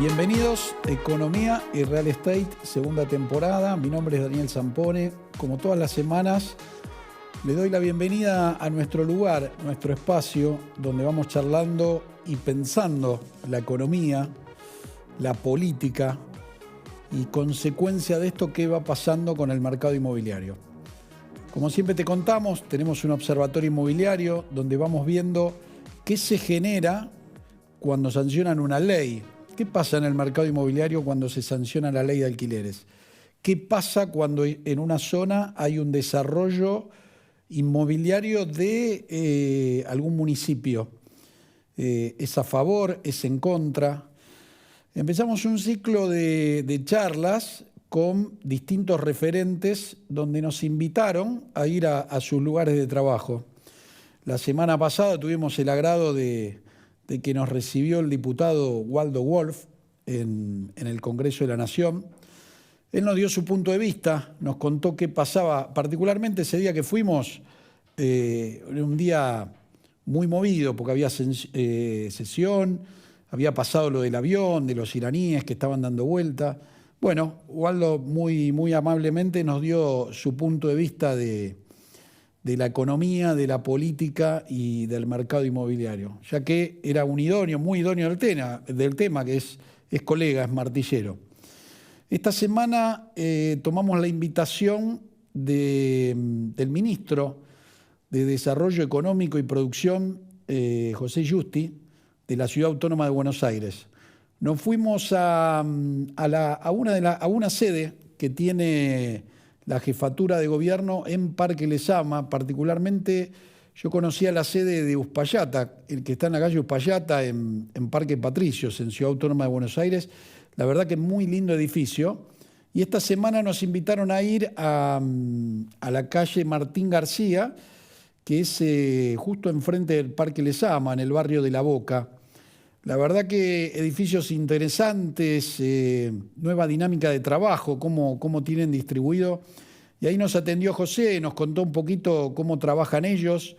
Bienvenidos a Economía y Real Estate, segunda temporada. Mi nombre es Daniel Zampone. Como todas las semanas, le doy la bienvenida a nuestro lugar, nuestro espacio, donde vamos charlando y pensando la economía, la política y consecuencia de esto, qué va pasando con el mercado inmobiliario. Como siempre te contamos, tenemos un observatorio inmobiliario donde vamos viendo qué se genera cuando sancionan una ley. ¿Qué pasa en el mercado inmobiliario cuando se sanciona la ley de alquileres? ¿Qué pasa cuando en una zona hay un desarrollo inmobiliario de algún municipio? ¿Es a favor? ¿Es en contra? Empezamos un ciclo de charlas con distintos referentes donde nos invitaron a ir a sus lugares de trabajo. La semana pasada tuvimos el agrado de que nos recibió el diputado Waldo Wolf en el Congreso de la Nación. Él nos dio su punto de vista, nos contó qué pasaba, particularmente ese día que fuimos, un día muy movido porque había sesión, había pasado lo del avión, de los iraníes que estaban dando vuelta. Bueno, Waldo muy amablemente nos dio su punto de vista de la economía, de la política y del mercado inmobiliario, ya que era un idóneo, muy idóneo del tema, que es colega, es martillero. Esta semana tomamos la invitación del ministro de Desarrollo Económico y Producción, José Justi, de la Ciudad Autónoma de Buenos Aires. Nos fuimos a una sede que tiene la jefatura de gobierno en Parque Lezama. Particularmente yo conocía la sede de Uspallata, el que está en la calle Uspallata, en Parque Patricios, en Ciudad Autónoma de Buenos Aires. La verdad que muy lindo edificio. Y esta semana nos invitaron a ir a la calle Martín García, que es justo enfrente del Parque Lezama, en el barrio de La Boca. La verdad que edificios interesantes, nueva dinámica de trabajo, cómo tienen distribuido. Y ahí nos atendió José, nos contó un poquito cómo trabajan ellos,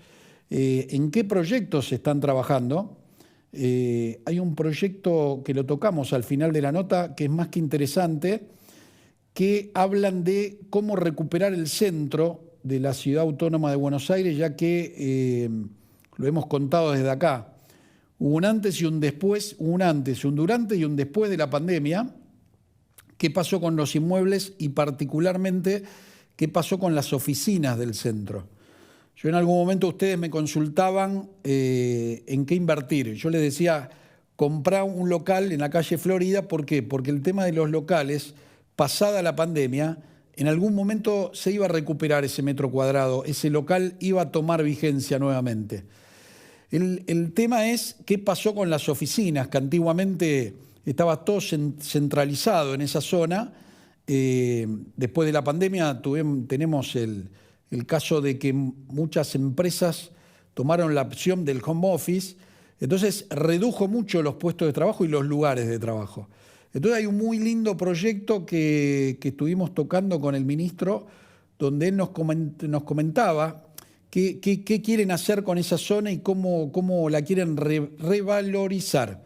en qué proyectos están trabajando. Hay un proyecto que lo tocamos al final de la nota, que es más que interesante, que hablan de cómo recuperar el centro de la Ciudad Autónoma de Buenos Aires, ya que lo hemos contado desde acá. Hubo un antes y un después, un antes, un durante y un después de la pandemia. ¿Qué pasó con los inmuebles y particularmente qué pasó con las oficinas del centro? Yo en algún momento ustedes me consultaban en qué invertir. Yo les decía, comprar un local en la calle Florida. ¿Por qué? Porque el tema de los locales, pasada la pandemia, en algún momento se iba a recuperar ese metro cuadrado, ese local iba a tomar vigencia nuevamente. El tema es qué pasó con las oficinas, que antiguamente estaba todo centralizado en esa zona. Después de la pandemia tenemos el caso de que muchas empresas tomaron la opción del home office, entonces redujo mucho los puestos de trabajo y los lugares de trabajo. Entonces hay un muy lindo proyecto que estuvimos tocando con el ministro, donde él nos comentaba qué quieren hacer con esa zona y cómo la quieren revalorizar.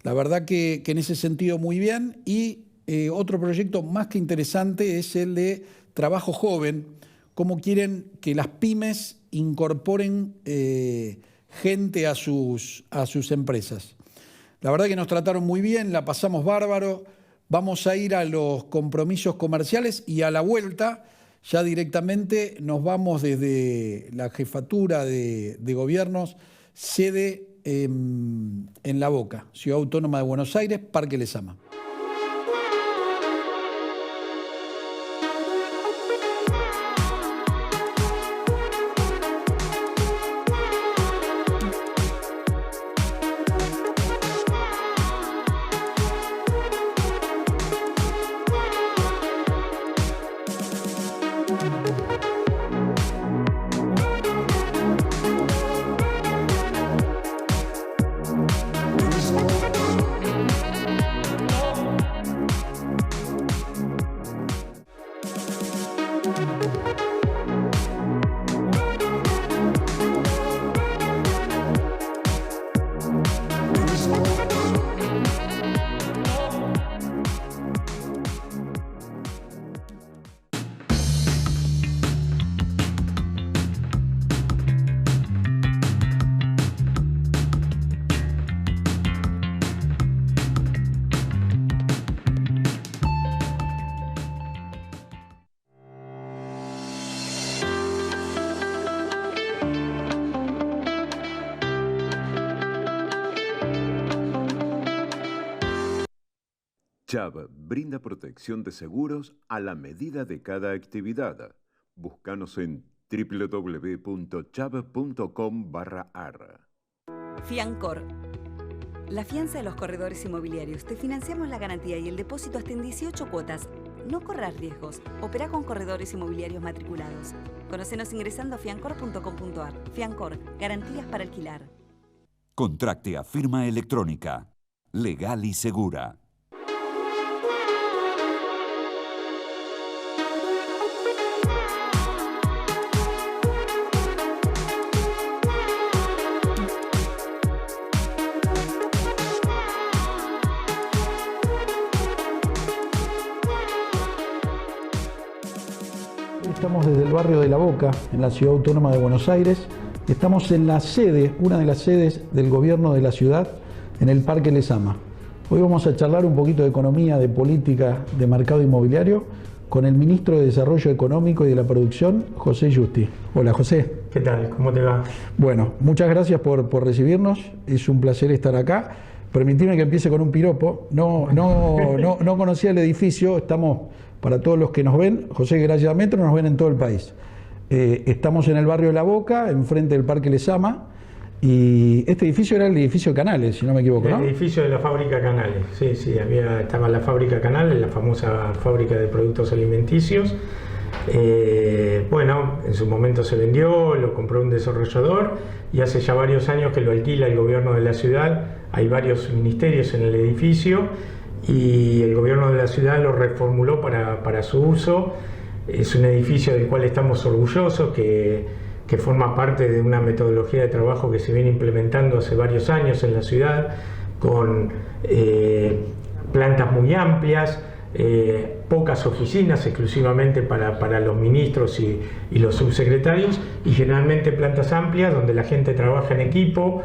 La verdad que en ese sentido muy bien. Y otro proyecto más que interesante es el de trabajo joven, cómo quieren que las pymes incorporen gente a sus empresas. La verdad que nos trataron muy bien, la pasamos bárbaro. Vamos a ir a los compromisos comerciales y a la vuelta ya directamente nos vamos desde la jefatura de gobiernos, sede en La Boca, Ciudad Autónoma de Buenos Aires, Parque Lezama. Chubb brinda protección de seguros a la medida de cada actividad. Búscanos en www.chubb.com/ar. Fiancor. La fianza de los corredores inmobiliarios. Te financiamos la garantía y el depósito hasta en 18 cuotas. No corras riesgos. Opera con corredores inmobiliarios matriculados. Conócenos ingresando a fiancor.com.ar. Fiancor. Garantías para alquilar. Contracte a firma electrónica. Legal y segura. Estamos desde el barrio de La Boca, en la Ciudad Autónoma de Buenos Aires. Estamos en la sede, una de las sedes del gobierno de la ciudad, en el Parque Lezama. Hoy vamos a charlar un poquito de economía, de política, de mercado inmobiliario, con el ministro de Desarrollo Económico y de la Producción, José Justi. Hola, José. ¿Qué tal? ¿Cómo te va? Bueno, muchas gracias por recibirnos. Es un placer estar acá. Permitime que empiece con un piropo. No conocía el edificio. Estamos, para todos los que nos ven, José, gracias a Metro, nos ven en todo el país. Estamos en el barrio de La Boca, enfrente del Parque Lezama. Y este edificio era el edificio Canales, si no me equivoco, ¿no? El edificio de la fábrica Canales, sí, estaba la fábrica Canales, la famosa fábrica de productos alimenticios. Bueno, en su momento se vendió, lo compró un desarrollador y hace ya varios años que lo alquila el gobierno de la ciudad. Hay varios ministerios en el edificio y el gobierno de la ciudad lo reformuló para su uso. Es un edificio del cual estamos orgullosos, que forma parte de una metodología de trabajo que se viene implementando hace varios años en la ciudad, con plantas muy amplias, pocas oficinas exclusivamente para los ministros y los subsecretarios, y generalmente plantas amplias donde la gente trabaja en equipo,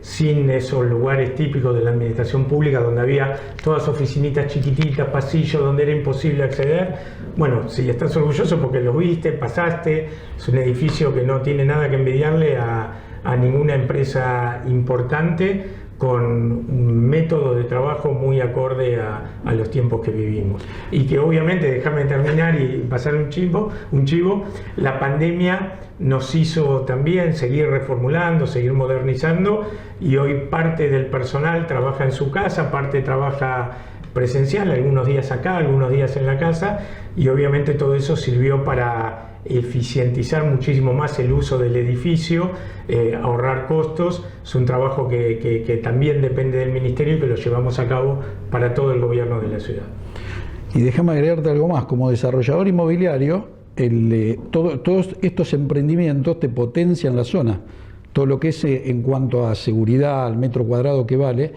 sin esos lugares típicos de la administración pública donde había todas oficinitas chiquititas, pasillos donde era imposible acceder. Bueno, si estás orgulloso porque lo viste, pasaste, es un edificio que no tiene nada que envidiarle a ninguna empresa importante, con un método de trabajo muy acorde a los tiempos que vivimos. Y que obviamente, déjame terminar y pasar un chivo, la pandemia nos hizo también seguir reformulando, seguir modernizando, y hoy parte del personal trabaja en su casa, parte trabaja presencial, algunos días acá, algunos días en la casa, y obviamente todo eso sirvió para eficientizar muchísimo más el uso del edificio, ahorrar costos. Es un trabajo que también depende del ministerio y que lo llevamos a cabo para todo el gobierno de la ciudad. Y déjame agregarte algo más, como desarrollador inmobiliario, todos estos emprendimientos te potencian la zona, todo lo que es en cuanto a seguridad, al metro cuadrado que vale.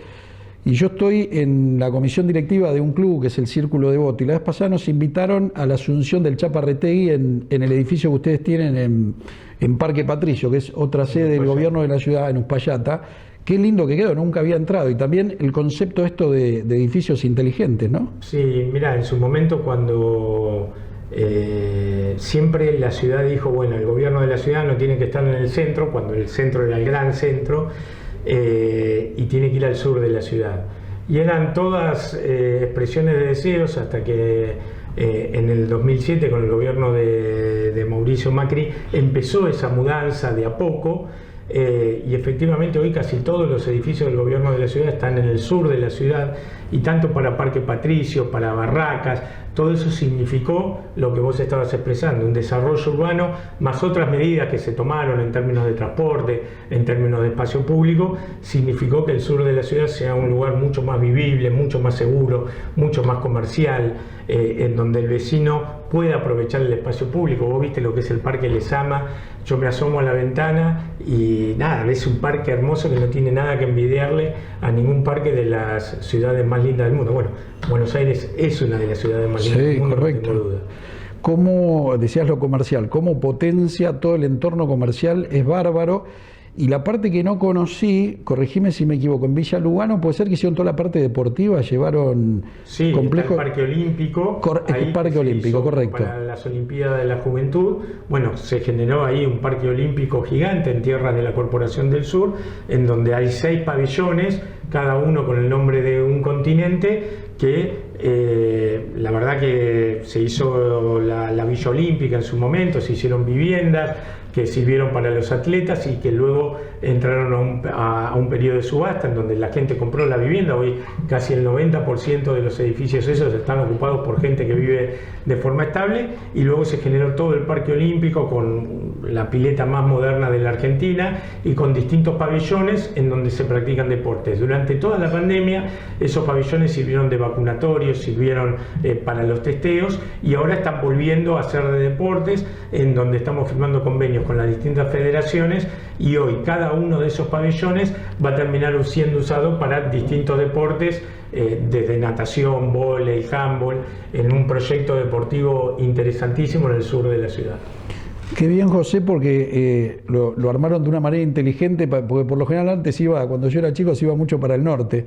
Y yo estoy en la comisión directiva de un club que es el Círculo de Voto, y la vez pasada nos invitaron a la asunción del Chaparretegui en el edificio que ustedes tienen en Parque Patricio, que es otra sede del gobierno de la ciudad, en Uspallata. Qué lindo que quedó, nunca había entrado. Y también el concepto esto de edificios inteligentes, ¿no? Sí, mira, en su momento cuando siempre la ciudad dijo, bueno, el gobierno de la ciudad no tiene que estar en el centro, cuando el centro era el gran centro, y tiene que ir al sur de la ciudad. Y eran todas expresiones de deseos hasta que en el 2007, con el gobierno de Mauricio Macri, empezó esa mudanza de a poco, y efectivamente hoy casi todos los edificios del gobierno de la ciudad están en el sur de la ciudad, y tanto para Parque Patricio, para Barracas, todo eso significó lo que vos estabas expresando, un desarrollo urbano más otras medidas que se tomaron en términos de transporte, en términos de espacio público, significó que el sur de la ciudad sea un lugar mucho más vivible, mucho más seguro, mucho más comercial, en donde el vecino pueda aprovechar el espacio público. Vos viste lo que es el Parque Lezama, yo me asomo a la ventana y nada, ves un parque hermoso que no tiene nada que envidiarle a ningún parque de las ciudades más lindas del mundo. Bueno, Buenos Aires es una de las ciudades más lindas del mundo, correcto. No tengo duda. Cómo, decías lo comercial, cómo potencia todo el entorno comercial, es bárbaro. Y la parte que no conocí, corregime si me equivoco, en Villa Lugano puede ser que hicieron toda la parte deportiva, llevaron complejo. Está el Parque Olímpico. El Parque Olímpico, correcto. Para las Olimpiadas de la Juventud, bueno, se generó ahí un Parque Olímpico gigante en tierras de la Corporación del Sur, en donde hay 6 pabellones, cada uno con el nombre de un continente, que la verdad que se hizo la Villa Olímpica en su momento, se hicieron viviendas que sirvieron para los atletas y que luego entraron a un periodo de subasta en donde la gente compró la vivienda. Hoy casi el 90% de los edificios esos están ocupados por gente que vive de forma estable, y luego se generó todo el Parque Olímpico con la pileta más moderna de la Argentina y con distintos pabellones en donde se practican deportes. Durante toda la pandemia esos pabellones sirvieron de vacunatorios, sirvieron para los testeos, y ahora están volviendo a ser de deportes, en donde estamos firmando convenios con las distintas federaciones, y hoy cada uno de esos pabellones va a terminar siendo usado para distintos deportes, desde natación, vóley, handball, en un proyecto deportivo interesantísimo en el sur de la ciudad. Qué bien, José, porque lo armaron de una manera inteligente, porque por lo general antes cuando yo era chico se iba mucho para el norte,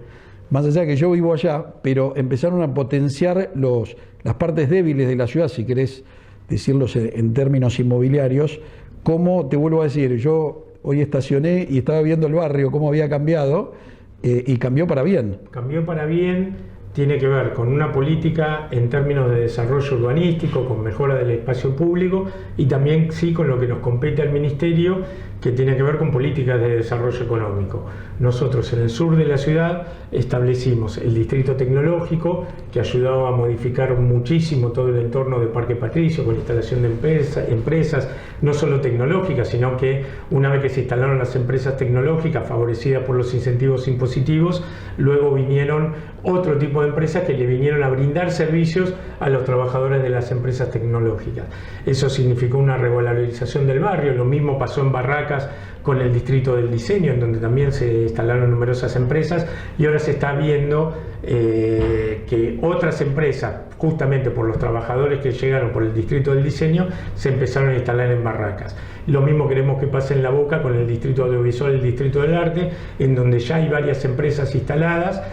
más allá de que yo vivo allá, pero empezaron a potenciar las partes débiles de la ciudad, si querés decirlos en términos inmobiliarios. Como te vuelvo a decir, yo hoy estacioné y estaba viendo el barrio, cómo había cambiado, y cambió para bien. Cambió para bien, tiene que ver con una política en términos de desarrollo urbanístico, con mejora del espacio público, y también sí con lo que nos compete al Ministerio, que tiene que ver con políticas de desarrollo económico. Nosotros en el sur de la ciudad establecimos el distrito tecnológico, que ayudó a modificar muchísimo todo el entorno de Parque Patricio, con instalación de empresas, no solo tecnológicas, sino que una vez que se instalaron las empresas tecnológicas favorecidas por los incentivos impositivos, luego vinieron otro tipo de empresas que le vinieron a brindar servicios a los trabajadores de las empresas tecnológicas. Eso significó una revalorización del barrio. Lo mismo pasó en Barracas con el distrito del diseño, en donde también se instalaron numerosas empresas, y ahora se está viendo que otras empresas, justamente por los trabajadores que llegaron por el distrito del diseño, se empezaron a instalar en Barracas. Lo mismo queremos que pase en La Boca con el distrito audiovisual, el distrito del arte, en donde ya hay varias empresas instaladas,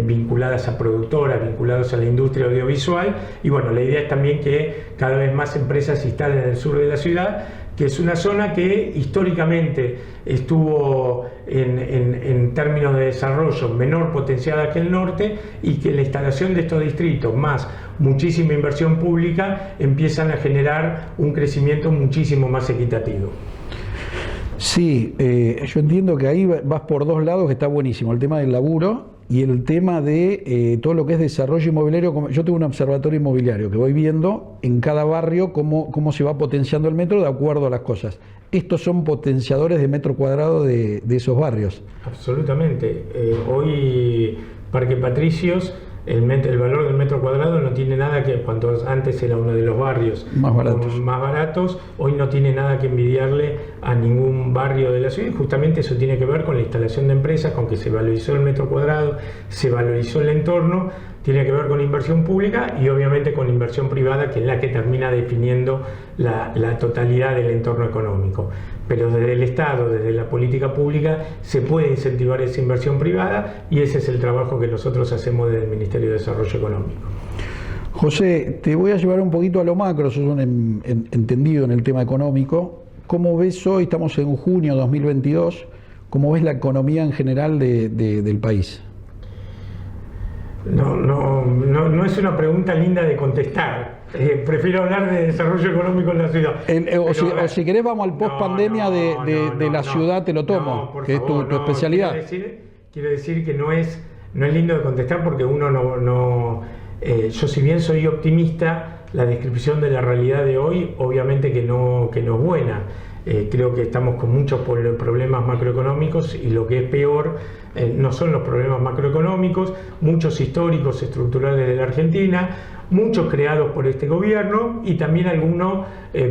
vinculadas a productoras, vinculadas a la industria audiovisual, y bueno, la idea es también que cada vez más empresas se instalen en el sur de la ciudad, que es una zona que históricamente estuvo en términos de desarrollo menor potenciada que el norte, y que la instalación de estos distritos más muchísima inversión pública empiezan a generar un crecimiento muchísimo más equitativo. Sí, yo entiendo que ahí vas por dos lados, que está buenísimo, el tema del laburo y el tema de todo lo que es desarrollo inmobiliario. Yo tengo un observatorio inmobiliario que voy viendo en cada barrio cómo se va potenciando el metro de acuerdo a las cosas. Estos son potenciadores de metro cuadrado de esos barrios. Absolutamente. Hoy Parque Patricios, el valor del metro cuadrado no tiene nada que, cuando antes era uno de los barrios más baratos, hoy no tiene nada que envidiarle a ningún barrio de la ciudad. Justamente eso tiene que ver con la instalación de empresas, con que se valorizó el metro cuadrado, se valorizó el entorno, tiene que ver con inversión pública y obviamente con inversión privada, que es la que termina definiendo la totalidad del entorno económico. Pero desde el Estado, desde la política pública, se puede incentivar esa inversión privada, y ese es el trabajo que nosotros hacemos desde el Ministerio de Desarrollo Económico. José, te voy a llevar un poquito a lo macro, sos un entendido en el tema económico. ¿Cómo ves hoy, estamos en junio de 2022, cómo ves la economía en general del país? No es una pregunta linda de contestar. Prefiero hablar de desarrollo económico en la ciudad. O si querés vamos al post pandemia de la ciudad, te lo tomo, que favor, es tu especialidad. Quiero decir que no es lindo de contestar, porque uno yo, si bien soy optimista, la descripción de la realidad de hoy obviamente que no es buena. Creo que estamos con muchos problemas macroeconómicos, y lo que es peor no son los problemas macroeconómicos, muchos históricos, estructurales de la Argentina, muchos creados por este gobierno, y también algunos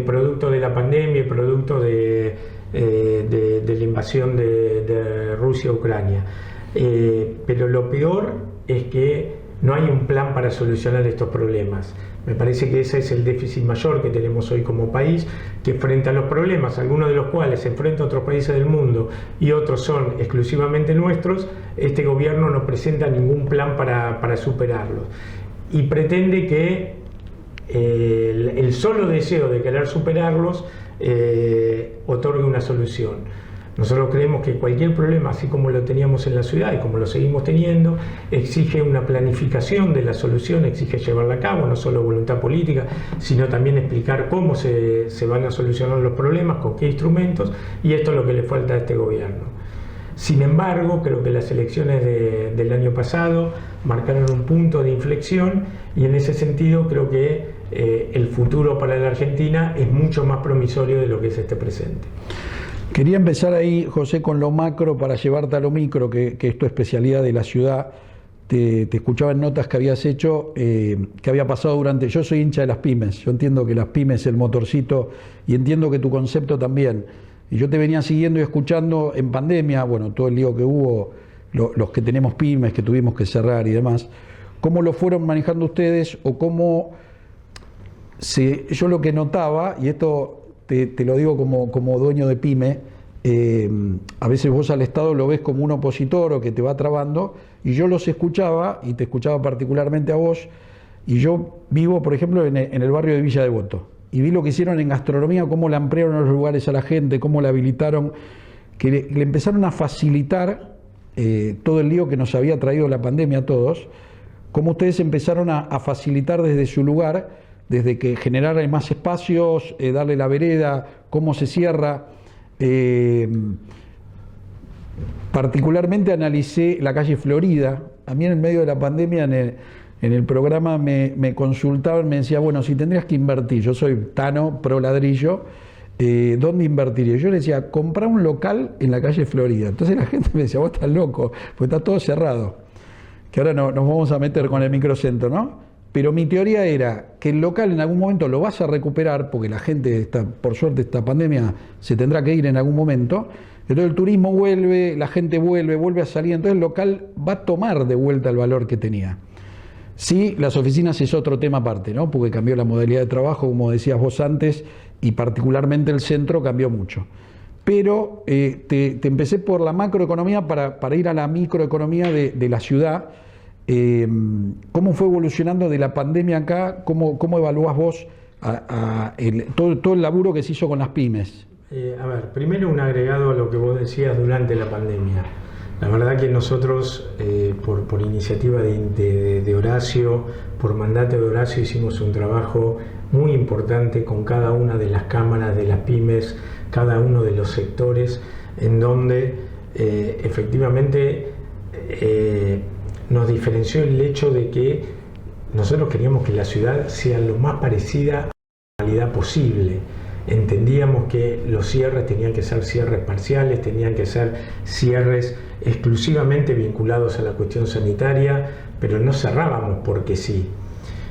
producto de la pandemia y producto de la invasión de Rusia a Ucrania. Pero lo peor es que no hay un plan para solucionar estos problemas. Me parece que ese es el déficit mayor que tenemos hoy como país, que frente a los problemas, algunos de los cuales se enfrentan a otros países del mundo y otros son exclusivamente nuestros, este gobierno no presenta ningún plan para superarlos. Y pretende que el solo deseo de querer superarlos otorgue una solución. Nosotros creemos que cualquier problema, así como lo teníamos en la ciudad y como lo seguimos teniendo, exige una planificación de la solución, exige llevarla a cabo, no solo voluntad política, sino también explicar cómo se van a solucionar los problemas, con qué instrumentos, y esto es lo que le falta a este gobierno. Sin embargo, creo que las elecciones del año pasado marcaron un punto de inflexión y en ese sentido creo que el futuro para la Argentina es mucho más promisorio de lo que es este presente. Quería empezar ahí, José, con lo macro para llevarte a lo micro, que es tu especialidad de la ciudad. Te escuchaba en notas que habías hecho, que había pasado durante... Yo soy hincha de las pymes, yo entiendo que las pymes es el motorcito y entiendo que tu concepto también. Y yo te venía siguiendo y escuchando en pandemia, bueno, todo el lío que hubo, los que tenemos pymes, que tuvimos que cerrar y demás. ¿Cómo lo fueron manejando ustedes o cómo... yo lo que notaba, y esto... Te lo digo como dueño de pyme, a veces vos al Estado lo ves como un opositor o que te va trabando, y yo los escuchaba, y te escuchaba particularmente a vos, y yo vivo, por ejemplo, en el barrio de Villa Devoto, y vi lo que hicieron en gastronomía, cómo le ampliaron los lugares a la gente, cómo la habilitaron, que le empezaron a facilitar todo el lío que nos había traído la pandemia a todos, cómo ustedes empezaron a facilitar desde su lugar, desde que generar más espacios, darle la vereda, cómo se cierra. Particularmente analicé la calle Florida. A mí en el medio de la pandemia, en el programa me consultaban, me decía, bueno, si tendrías que invertir, yo soy Tano, pro ladrillo, ¿dónde invertiría? Yo le decía, comprar un local en la calle Florida. Entonces la gente me decía, vos estás loco, pues está todo cerrado. Que ahora nos vamos a meter con el microcentro, ¿no? Pero mi teoría era que el local en algún momento lo vas a recuperar, porque la gente, por suerte, esta pandemia se tendrá que ir en algún momento. Entonces el turismo vuelve, la gente vuelve a salir, entonces el local va a tomar de vuelta el valor que tenía. Sí, las oficinas es otro tema aparte, ¿no? Porque cambió la modalidad de trabajo, como decías vos antes, y particularmente el centro cambió mucho. Pero te empecé por la macroeconomía para ir a la microeconomía de la ciudad. ¿Cómo fue evolucionando de la pandemia acá? ¿Cómo evaluás vos todo el laburo que se hizo con las pymes? Primero un agregado a lo que vos decías durante la pandemia. La verdad que nosotros, por iniciativa de Horacio, por mandato de Horacio, hicimos un trabajo muy importante con cada una de las cámaras de las pymes, cada uno de los sectores, en donde efectivamente nos diferenció el hecho de que nosotros queríamos que la ciudad sea lo más parecida a la realidad posible. Entendíamos que los cierres tenían que ser cierres parciales, tenían que ser cierres exclusivamente vinculados a la cuestión sanitaria, pero no cerrábamos porque sí.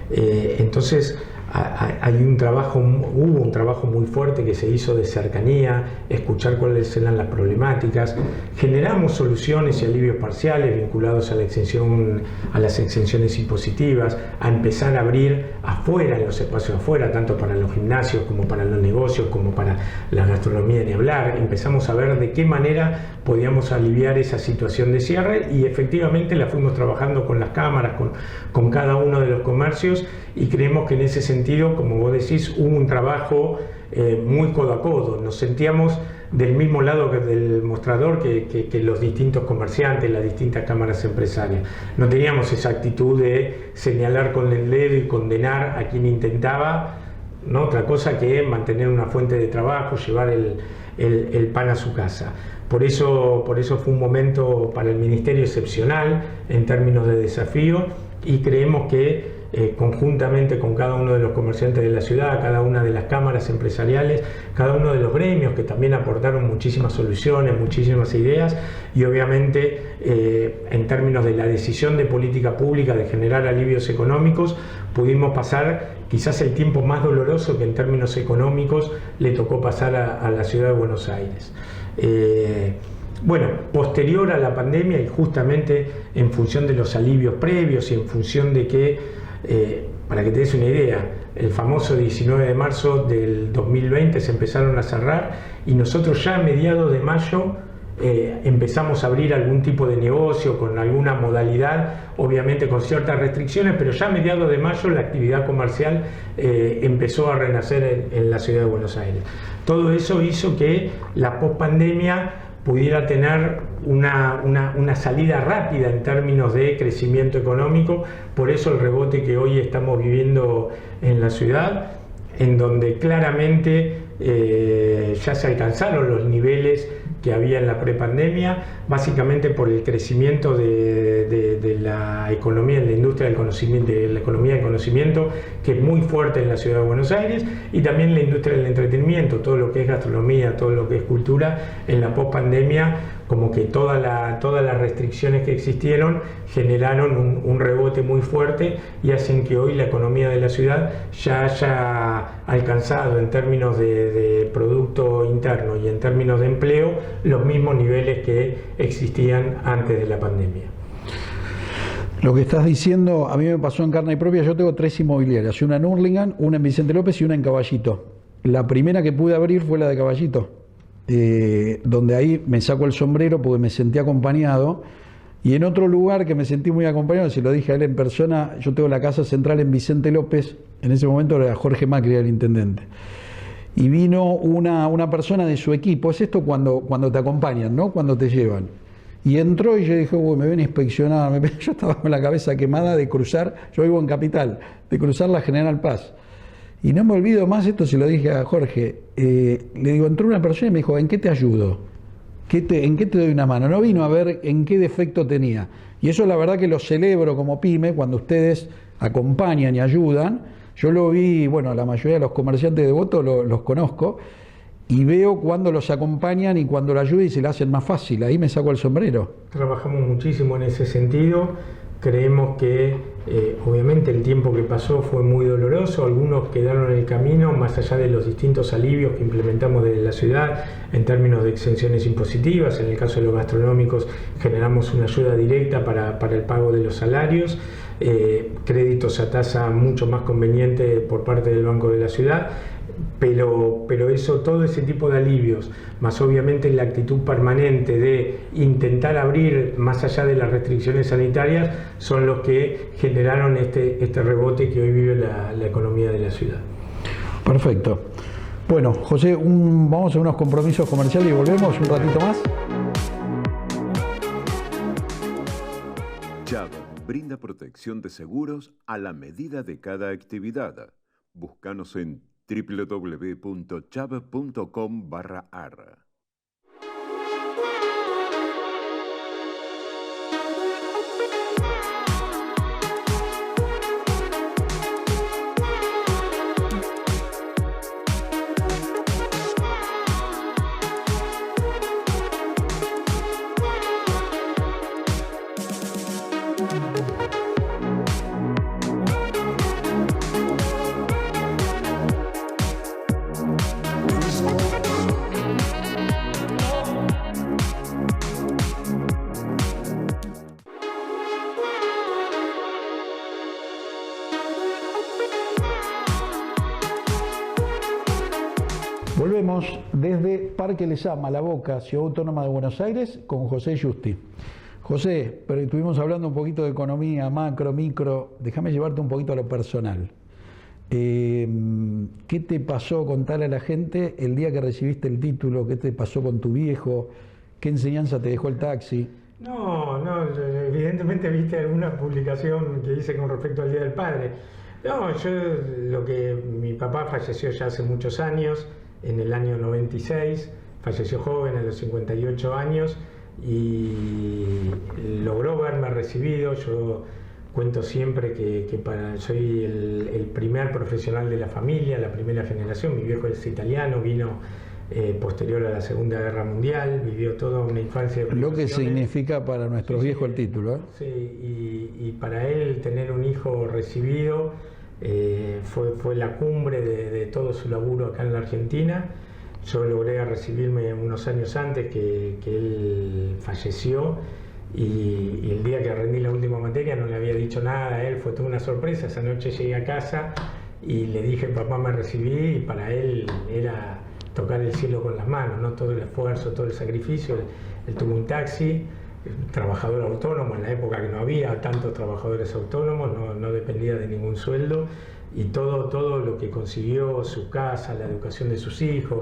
Entonces hubo un trabajo muy fuerte que se hizo de cercanía, escuchar cuáles eran las problemáticas. Generamos soluciones y alivios parciales vinculados a las exenciones impositivas, a empezar a abrir afuera, en los espacios afuera, tanto para los gimnasios como para los negocios, como para la gastronomía, ni hablar. Empezamos a ver de qué manera podíamos aliviar esa situación de cierre y efectivamente la fuimos trabajando con las cámaras, con cada uno de los comercios, y creemos que en ese sentido, como vos decís, hubo un trabajo muy codo a codo. Nos sentíamos del mismo lado del mostrador que los distintos comerciantes, las distintas cámaras empresarias. No teníamos esa actitud de señalar con el dedo y condenar a quien intentaba, no otra cosa que mantener una fuente de trabajo, llevar el pan a su casa. Por eso fue un momento para el Ministerio excepcional en términos de desafío, y creemos que conjuntamente con cada uno de los comerciantes de la ciudad, cada una de las cámaras empresariales, cada uno de los gremios que también aportaron muchísimas soluciones, muchísimas ideas, y obviamente en términos de la decisión de política pública de generar alivios económicos, pudimos pasar quizás el tiempo más doloroso que en términos económicos le tocó pasar a la ciudad de Buenos Aires. Bueno, posterior a la pandemia y justamente en función de los alivios previos y en función de que, para que te des una idea, el famoso 19 de marzo del 2020 se empezaron a cerrar y nosotros ya a mediados de mayo empezamos a abrir algún tipo de negocio con alguna modalidad, obviamente con ciertas restricciones, pero ya a mediados de mayo la actividad comercial empezó a renacer en la ciudad de Buenos Aires. Todo eso hizo que la pospandemia pudiera tener una salida rápida en términos de crecimiento económico, por eso el rebote que hoy estamos viviendo en la ciudad, en donde claramente ya se alcanzaron los niveles que había en la prepandemia, básicamente por el crecimiento de la economía, de la industria del conocimiento, de la economía del conocimiento, que es muy fuerte en la ciudad de Buenos Aires, y también la industria del entretenimiento, todo lo que es gastronomía, todo lo que es cultura, en la pospandemia, como que todas las restricciones que existieron generaron un rebote muy fuerte y hacen que hoy la economía de la ciudad ya haya alcanzado en términos de Producto Interno y en términos de empleo los mismos niveles que existían antes de la pandemia. Lo que estás diciendo a mí me pasó en carne propia. Yo tengo 3 inmobiliarias, una en Hurlingham, una en Vicente López y una en Caballito. La primera que pude abrir fue la de Caballito, donde ahí me saco el sombrero porque me sentí acompañado. Y en otro lugar que me sentí muy acompañado, se lo dije a él en persona, yo tengo la casa central en Vicente López, en ese momento era Jorge Macri el intendente. Y vino una persona de su equipo, es esto cuando te acompañan, ¿no? Cuando te llevan. Y entró y yo dije, uy, me ven a inspeccionar, yo estaba con la cabeza quemada de cruzar, yo vivo en Capital, de cruzar la General Paz. Y no me olvido más, esto se lo dije a Jorge, le digo, entró una persona y me dijo, ¿en qué te ayudo? ¿En qué te doy una mano? No vino a ver en qué defecto tenía. Y eso la verdad que lo celebro como pyme, cuando ustedes acompañan y ayudan. Yo lo vi, bueno, la mayoría de los comerciantes de Devoto los conozco, y veo cuando los acompañan y cuando lo ayudan y se le hacen más fácil. Ahí me saco el sombrero. Trabajamos muchísimo en ese sentido. Creemos que obviamente el tiempo que pasó fue muy doloroso, algunos quedaron en el camino, más allá de los distintos alivios que implementamos desde la ciudad en términos de exenciones impositivas. En el caso de los gastronómicos generamos una ayuda directa para el pago de los salarios, créditos a tasa mucho más conveniente por parte del Banco de la Ciudad, pero eso, todo ese tipo de alivios, más obviamente la actitud permanente de intentar abrir más allá de las restricciones sanitarias, son los que generaron este rebote que hoy vive la economía de la ciudad. Perfecto. Bueno, José, vamos a unos compromisos comerciales y volvemos un ratito más. Chubb brinda protección de seguros a la medida de cada actividad. Búscanos en www.chubb.com/ar. Volvemos desde Parque Lezama, La Boca, Ciudad Autónoma de Buenos Aires, con José Justi. José, pero estuvimos hablando un poquito de economía, macro, micro. Déjame llevarte un poquito a lo personal. ¿Qué te pasó? Contarle a la gente el día que recibiste el título. ¿Qué te pasó con tu viejo? ¿Qué enseñanza te dejó el taxi? No, evidentemente viste alguna publicación que hice con respecto al Día del Padre. No, mi papá falleció ya hace muchos años, en el año 96, falleció joven a los 58 años y logró verme recibido. Yo cuento siempre que soy el primer profesional de la familia, la primera generación. Mi viejo es italiano, vino posterior a la Segunda Guerra Mundial, vivió toda una infancia de lo que significa para nuestros viejos el título, ¿eh? Sí, y para él tener un hijo recibido fue la cumbre de todo su laburo acá en la Argentina. Yo logré recibirme unos años antes que él falleció y el día que rendí la última materia no le había dicho nada a él, fue toda una sorpresa. Esa noche llegué a casa y le dije, papá, me recibí, y para él era tocar el cielo con las manos, ¿no? Todo el esfuerzo, todo el sacrificio. Él tuvo un taxi, trabajador autónomo, en la época que no había tantos trabajadores autónomos, no dependía de ningún sueldo, y todo lo que consiguió, su casa, la educación de sus hijos,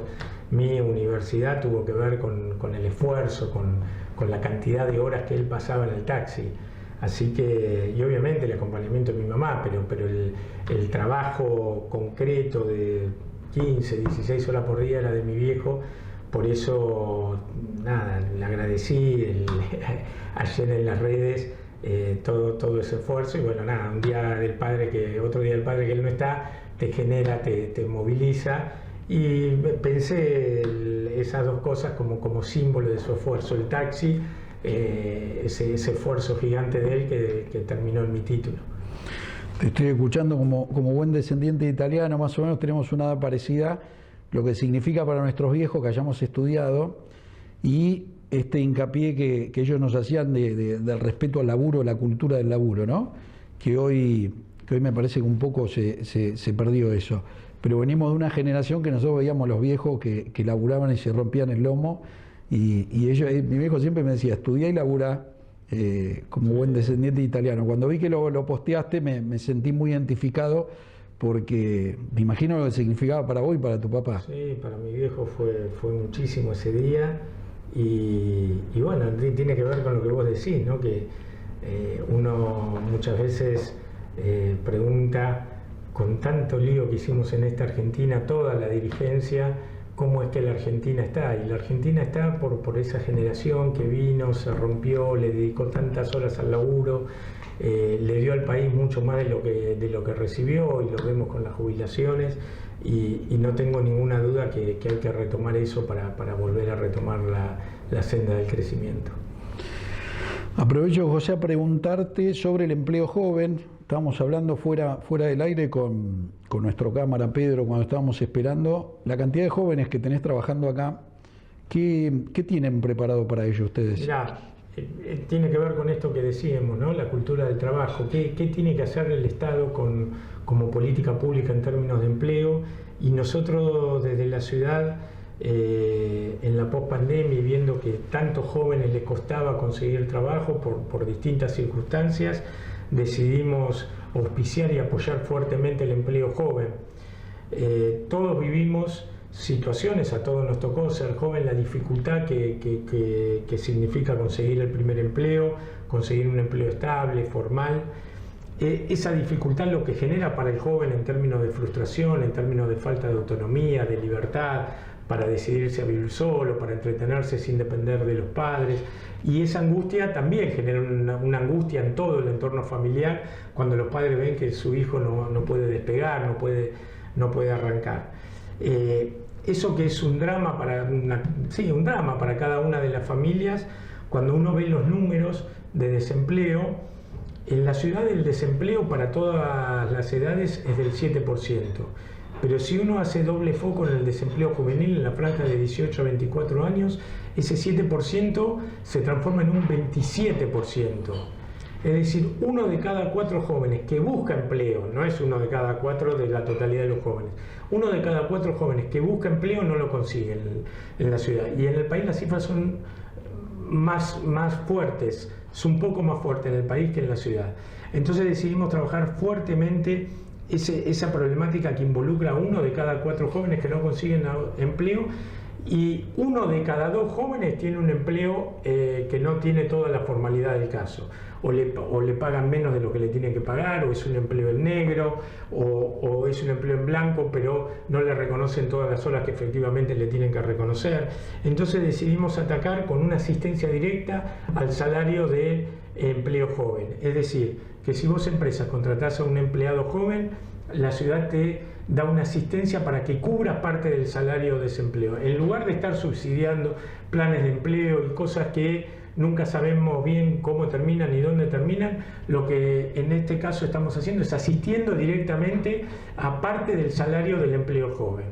mi universidad, tuvo que ver con el esfuerzo, con la cantidad de horas que él pasaba en el taxi. Así que, y obviamente el acompañamiento de mi mamá, pero el trabajo concreto de 15, 16 horas por día era de mi viejo. Por eso, nada, le agradecí ayer en las redes todo ese esfuerzo. Y bueno, nada, otro día del padre que él no está, te genera, te moviliza. Y pensé esas dos cosas como símbolo de su esfuerzo. El taxi, ese esfuerzo gigante de él que terminó en mi título. Te estoy escuchando como buen descendiente italiano, más o menos tenemos una edad parecida, lo que significa para nuestros viejos que hayamos estudiado, y este hincapié que ellos nos hacían del respeto al laburo, la cultura del laburo, ¿no? Que hoy me parece que un poco se perdió eso. Pero venimos de una generación que nosotros veíamos los viejos que laburaban y se rompían el lomo, y ellos, mi viejo siempre me decía, estudiá y laburá, como buen descendiente italiano. Cuando vi que lo posteaste me sentí muy identificado, porque me imagino lo que significaba para vos y para tu papá. Sí, para mi viejo fue muchísimo ese día, y bueno, tiene que ver con lo que vos decís, ¿no? Que uno muchas veces pregunta, con tanto lío que hicimos en esta Argentina, toda la dirigencia, cómo es que la Argentina está. Y la Argentina está por esa generación que vino, se rompió, le dedicó tantas horas al laburo, le dio al país mucho más de lo que recibió, y lo vemos con las jubilaciones, y no tengo ninguna duda que hay que retomar eso para volver a retomar la senda del crecimiento. Aprovecho, José, a preguntarte sobre el empleo joven. Estábamos hablando fuera del aire con nuestro cámara Pedro cuando estábamos esperando. La cantidad de jóvenes que tenés trabajando acá, ¿qué tienen preparado para ello ustedes? Mirá, tiene que ver con esto que decíamos, ¿no? La cultura del trabajo. ¿Qué tiene que hacer el Estado como política pública en términos de empleo? Y nosotros desde la ciudad, en la pospandemia, y viendo que tantos jóvenes les costaba conseguir trabajo por distintas circunstancias, decidimos auspiciar y apoyar fuertemente el empleo joven. Todos vivimos situaciones, a todos nos tocó ser joven, la dificultad que significa conseguir el primer empleo, conseguir un empleo estable, formal. Esa dificultad lo que genera para el joven en términos de frustración, en términos de falta de autonomía, de libertad, para decidirse a vivir solo, para entretenerse sin depender de los padres. Y esa angustia también genera una angustia en todo el entorno familiar, cuando los padres ven que su hijo no puede despegar, no puede arrancar. Eso que es un drama un drama para cada una de las familias. Cuando uno ve los números de desempleo, en la ciudad el desempleo para todas las edades es del 7%. Pero si uno hace doble foco en el desempleo juvenil, en la franja de 18 a 24 años, ese 7% se transforma en un 27%. Es decir, 1 de cada 4 jóvenes que busca empleo, no es 1 de cada 4 de la totalidad de los jóvenes, 1 de cada 4 jóvenes que busca empleo no lo consigue en la ciudad. Y en el país las cifras son más fuertes, es un poco más fuerte en el país que en la ciudad. Entonces decidimos trabajar fuertemente esa problemática que involucra a 1 de cada 4 jóvenes que no consiguen empleo, y 1 de cada 2 jóvenes tiene un empleo que no tiene toda la formalidad del caso. O le pagan menos de lo que le tienen que pagar, o es un empleo en negro, o es un empleo en blanco, pero no le reconocen todas las horas que efectivamente le tienen que reconocer. Entonces decidimos atacar con una asistencia directa al salario de empleo joven. Es decir, que si vos, empresa, contratás a un empleado joven, la ciudad te da una asistencia para que cubras parte del salario de desempleo. En lugar de estar subsidiando planes de empleo y cosas que nunca sabemos bien cómo terminan y dónde terminan, lo que en este caso estamos haciendo es asistiendo directamente a parte del salario del empleo joven.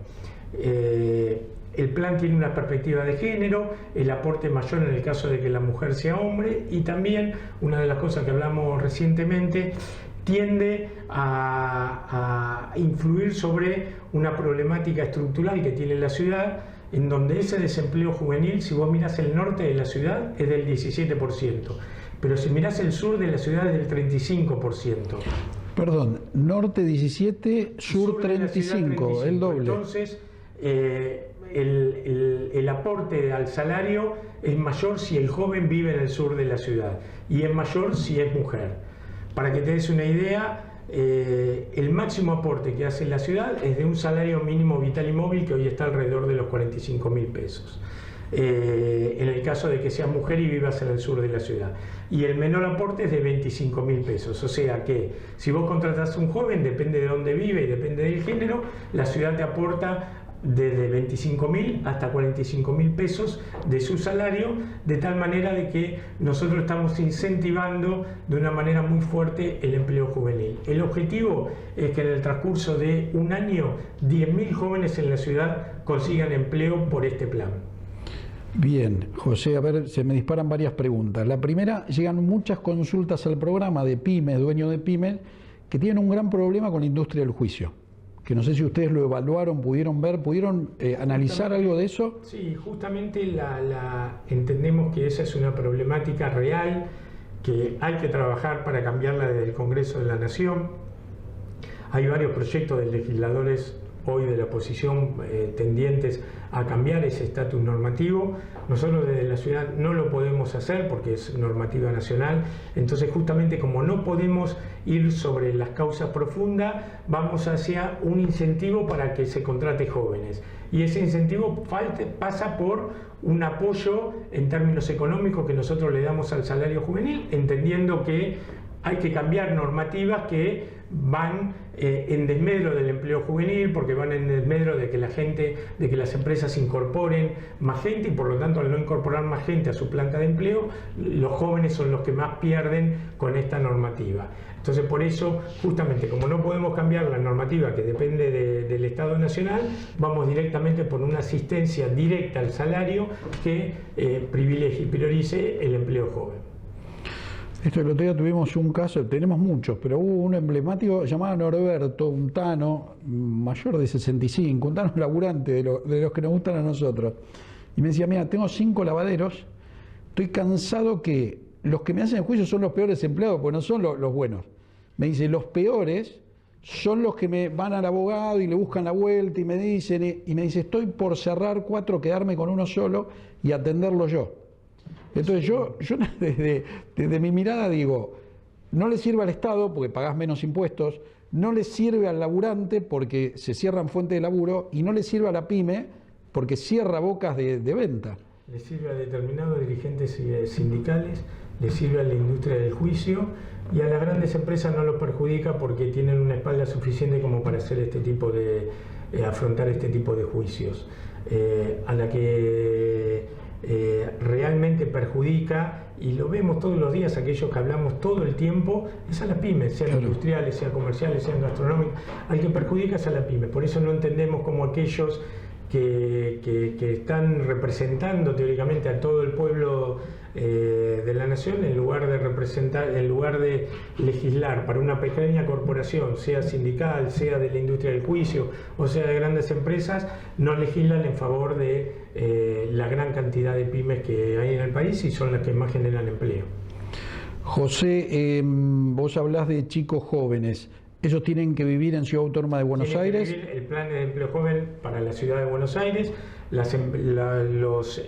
El plan tiene una perspectiva de género, el aporte mayor en el caso de que la mujer sea hombre, y también una de las cosas que hablamos recientemente tiende a influir sobre una problemática estructural que tiene la ciudad, en donde ese desempleo juvenil, si vos mirás el norte de la ciudad, es del 17%, pero si mirás el sur de la ciudad es del 35%. Perdón, norte 17, sur 35, el doble. Entonces, el aporte al salario es mayor si el joven vive en el sur de la ciudad y es mayor si es mujer. Para que te des una idea, el máximo aporte que hace la ciudad es de un salario mínimo vital y móvil que hoy está alrededor de los 45.000 pesos. En el caso de que seas mujer y vivas en el sur de la ciudad. Y el menor aporte es de 25.000 pesos. O sea que si vos contratás a un joven, depende de dónde vive y depende del género, la ciudad te aporta desde 25.000 hasta 45.000 pesos de su salario, de tal manera de que nosotros estamos incentivando de una manera muy fuerte el empleo juvenil. El objetivo es que en el transcurso de un año 10.000 jóvenes en la ciudad consigan empleo por este plan. Bien, José, a ver, se me disparan varias preguntas. La primera, llegan muchas consultas al programa de pymes, dueños de pymes, que tienen un gran problema con la industria del juicio. Que no sé si ustedes lo evaluaron, pudieron ver, pudieron analizar algo de eso. Sí, justamente entendemos que esa es una problemática real, que hay que trabajar para cambiarla desde el Congreso de la Nación. Hay varios proyectos de legisladores hoy de la oposición tendientes a cambiar ese estatus normativo. Nosotros desde la ciudad no lo podemos hacer porque es normativa nacional, entonces justamente como no podemos ir sobre las causas profundas, vamos hacia un incentivo para que se contrate jóvenes, y ese incentivo pasa por un apoyo en términos económicos que nosotros le damos al salario juvenil, entendiendo que hay que cambiar normativas que van en desmedro del empleo juvenil, porque van en desmedro de que las empresas incorporen más gente, y por lo tanto al no incorporar más gente a su planta de empleo, los jóvenes son los que más pierden con esta normativa. Entonces, por eso, justamente como no podemos cambiar la normativa que depende del Estado Nacional, vamos directamente por una asistencia directa al salario que privilegie y priorice el empleo joven. El otro día tuvimos un caso, tenemos muchos, pero hubo un emblemático llamado Norberto, un tano mayor de 65, un tano laburante de los que nos gustan a nosotros. Y me decía, mira, tengo 5 lavaderos, estoy cansado que los que me hacen el juicio son los peores empleados, porque no son los buenos. Me dice, los peores son los que me van al abogado y le buscan la vuelta y me dicen, estoy por cerrar 4, quedarme con uno solo y atenderlo yo. Entonces yo desde mi mirada digo, no le sirve al Estado porque pagás menos impuestos, no le sirve al laburante porque se cierran fuentes de laburo, y no le sirve a la pyme porque cierra bocas de venta. Le sirve a determinados dirigentes sindicales, le sirve a la industria del juicio, y a las grandes empresas no los perjudica porque tienen una espalda suficiente como para hacer afrontar este tipo de juicios. A la que realmente perjudica, y lo vemos todos los días, aquellos que hablamos todo el tiempo, es a las pymes, sean industriales, sean comerciales, sean gastronómicos. Al que perjudica es a la pyme. Por eso no entendemos cómo aquellos que están representando teóricamente a todo el pueblo de la nación, en lugar de legislar para una pequeña corporación, sea sindical, sea de la industria del juicio o sea de grandes empresas, no legislan en favor de la gran cantidad de pymes que hay en el país y son las que más generan empleo. José, vos hablás de chicos jóvenes. ¿Ellos tienen que vivir en Ciudad Autónoma de Buenos Aires? El plan de empleo joven para la ciudad de Buenos Aires. Los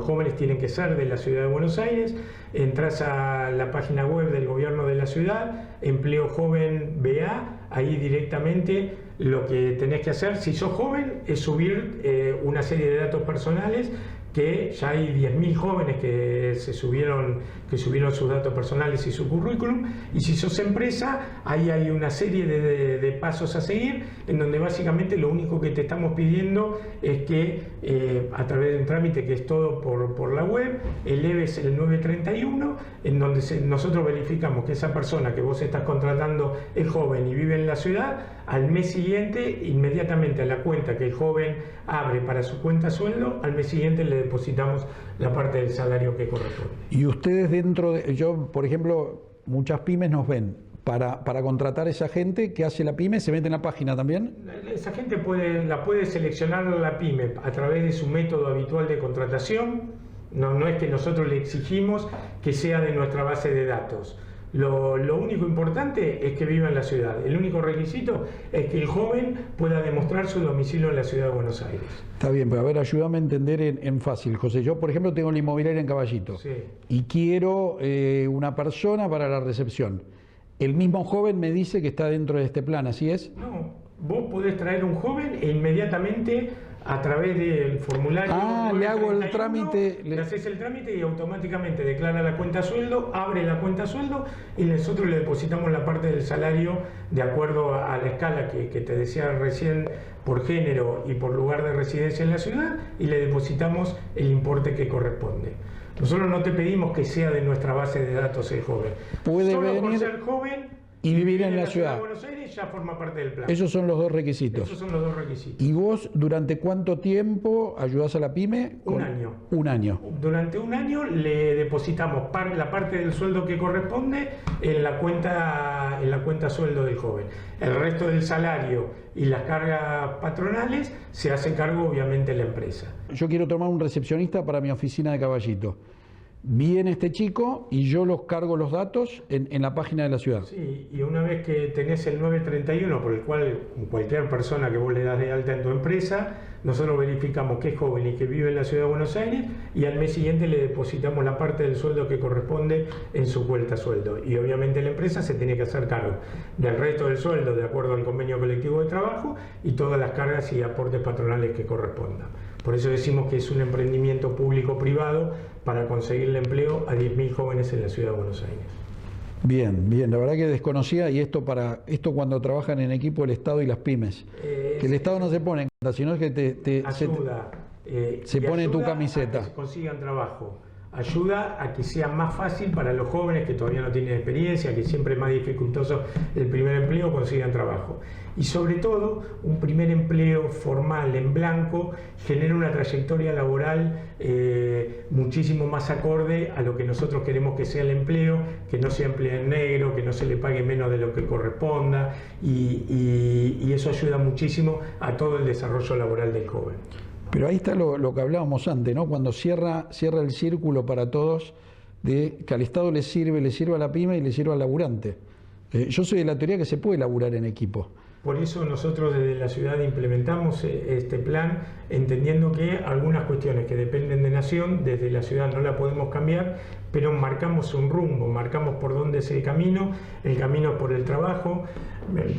jóvenes tienen que ser de la ciudad de Buenos Aires. Entras a la página web del gobierno de la ciudad, Empleo Joven BA, ahí directamente lo que tenés que hacer, si sos joven, es subir una serie de datos personales que ya hay 10.000 jóvenes que subieron sus datos personales y su currículum, y si sos empresa, ahí hay una serie de pasos a seguir, en donde básicamente lo único que te estamos pidiendo es que a través de un trámite que es todo por la web, eleves el 931, en donde nosotros verificamos que esa persona que vos estás contratando es joven y vive en la ciudad. Al mes siguiente, inmediatamente a la cuenta que el joven abre para su cuenta sueldo, al mes siguiente le depositamos la parte del salario que corresponde. Y ustedes yo, por ejemplo, muchas pymes nos ven. Para contratar a esa gente, ¿qué hace la pyme? ¿Se mete en la página también? Esa gente la puede seleccionar la pyme a través de su método habitual de contratación. No es que nosotros le exigimos que sea de nuestra base de datos. Lo único importante es que viva en la ciudad. El único requisito es que el joven pueda demostrar su domicilio en la ciudad de Buenos Aires. Está bien, pero a ver, ayúdame a entender en fácil, José. Yo, por ejemplo, tengo la inmobiliaria en Caballito, sí, y quiero una persona para la recepción. El mismo joven me dice que está dentro de este plan, ¿así es? No, vos podés traer un joven e inmediatamente a través del formulario. Le hago el trámite. Le haces el trámite y automáticamente declara la cuenta sueldo, abre la cuenta sueldo y nosotros le depositamos la parte del salario de acuerdo a la escala que te decía recién, por género y por lugar de residencia en la ciudad, y le depositamos el importe que corresponde. Nosotros no te pedimos que sea de nuestra base de datos el joven. Puede Solo venir por ser joven y vivir en la ciudad de Buenos Aires ya forma parte del plan. Esos son los dos requisitos. Esos son los dos requisitos. ¿Y vos durante cuánto tiempo ayudás a la pyme? Un año. Un año. Durante un año le depositamos la parte del sueldo que corresponde en la cuenta sueldo del joven. El resto del salario y las cargas patronales se hace cargo obviamente la empresa. Yo quiero tomar un recepcionista para mi oficina de Caballito. Viene este chico y yo los cargo los datos en la página de la ciudad. Sí, y una vez que tenés el 931, por el cual cualquier persona que vos le das de alta en tu empresa, nosotros verificamos que es joven y que vive en la ciudad de Buenos Aires, y al mes siguiente le depositamos la parte del sueldo que corresponde en su cuenta sueldo. Y obviamente la empresa se tiene que hacer cargo del resto del sueldo de acuerdo al convenio colectivo de trabajo y todas las cargas y aportes patronales que correspondan. Por eso decimos que es un emprendimiento público-privado para conseguirle empleo a 10.000 jóvenes en la ciudad de Buenos Aires. Bien, la verdad que desconocía, y esto cuando trabajan en equipo el Estado y las pymes. Que el Estado no se pone en cuenta, sino que se pone en tu camiseta. A que consigan trabajo. Ayuda a que sea más fácil para los jóvenes que todavía no tienen experiencia, que siempre es más dificultoso el primer empleo, consigan trabajo. Y sobre todo, un primer empleo formal en blanco genera una trayectoria laboral muchísimo más acorde a lo que nosotros queremos que sea el empleo, que no sea empleo en negro, que no se le pague menos de lo que corresponda, y eso ayuda muchísimo a todo el desarrollo laboral del joven. Pero ahí está lo que hablábamos antes, ¿no? Cuando cierra el círculo para todos, de que al Estado le sirve a la pyme y le sirve al laburante. Yo soy de la teoría que se puede laburar en equipo. Por eso nosotros desde la ciudad implementamos este plan, entendiendo que algunas cuestiones que dependen de Nación, desde la ciudad no la podemos cambiar, pero marcamos un rumbo, marcamos por dónde es el camino es por el trabajo.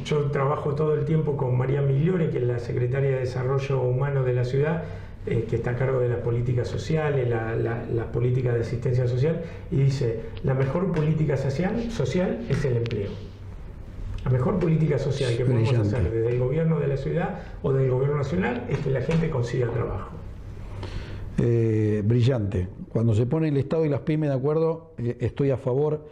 Yo trabajo todo el tiempo con María Migliore, que es la secretaria de Desarrollo Humano de la ciudad, que está a cargo de las políticas sociales, las políticas de asistencia social, y dice, la mejor política social es el empleo. La mejor política social que podemos hacer desde el gobierno de la ciudad o del gobierno nacional es que la gente consiga trabajo. Brillante. Cuando se pone el Estado y las pymes de acuerdo, estoy a favor.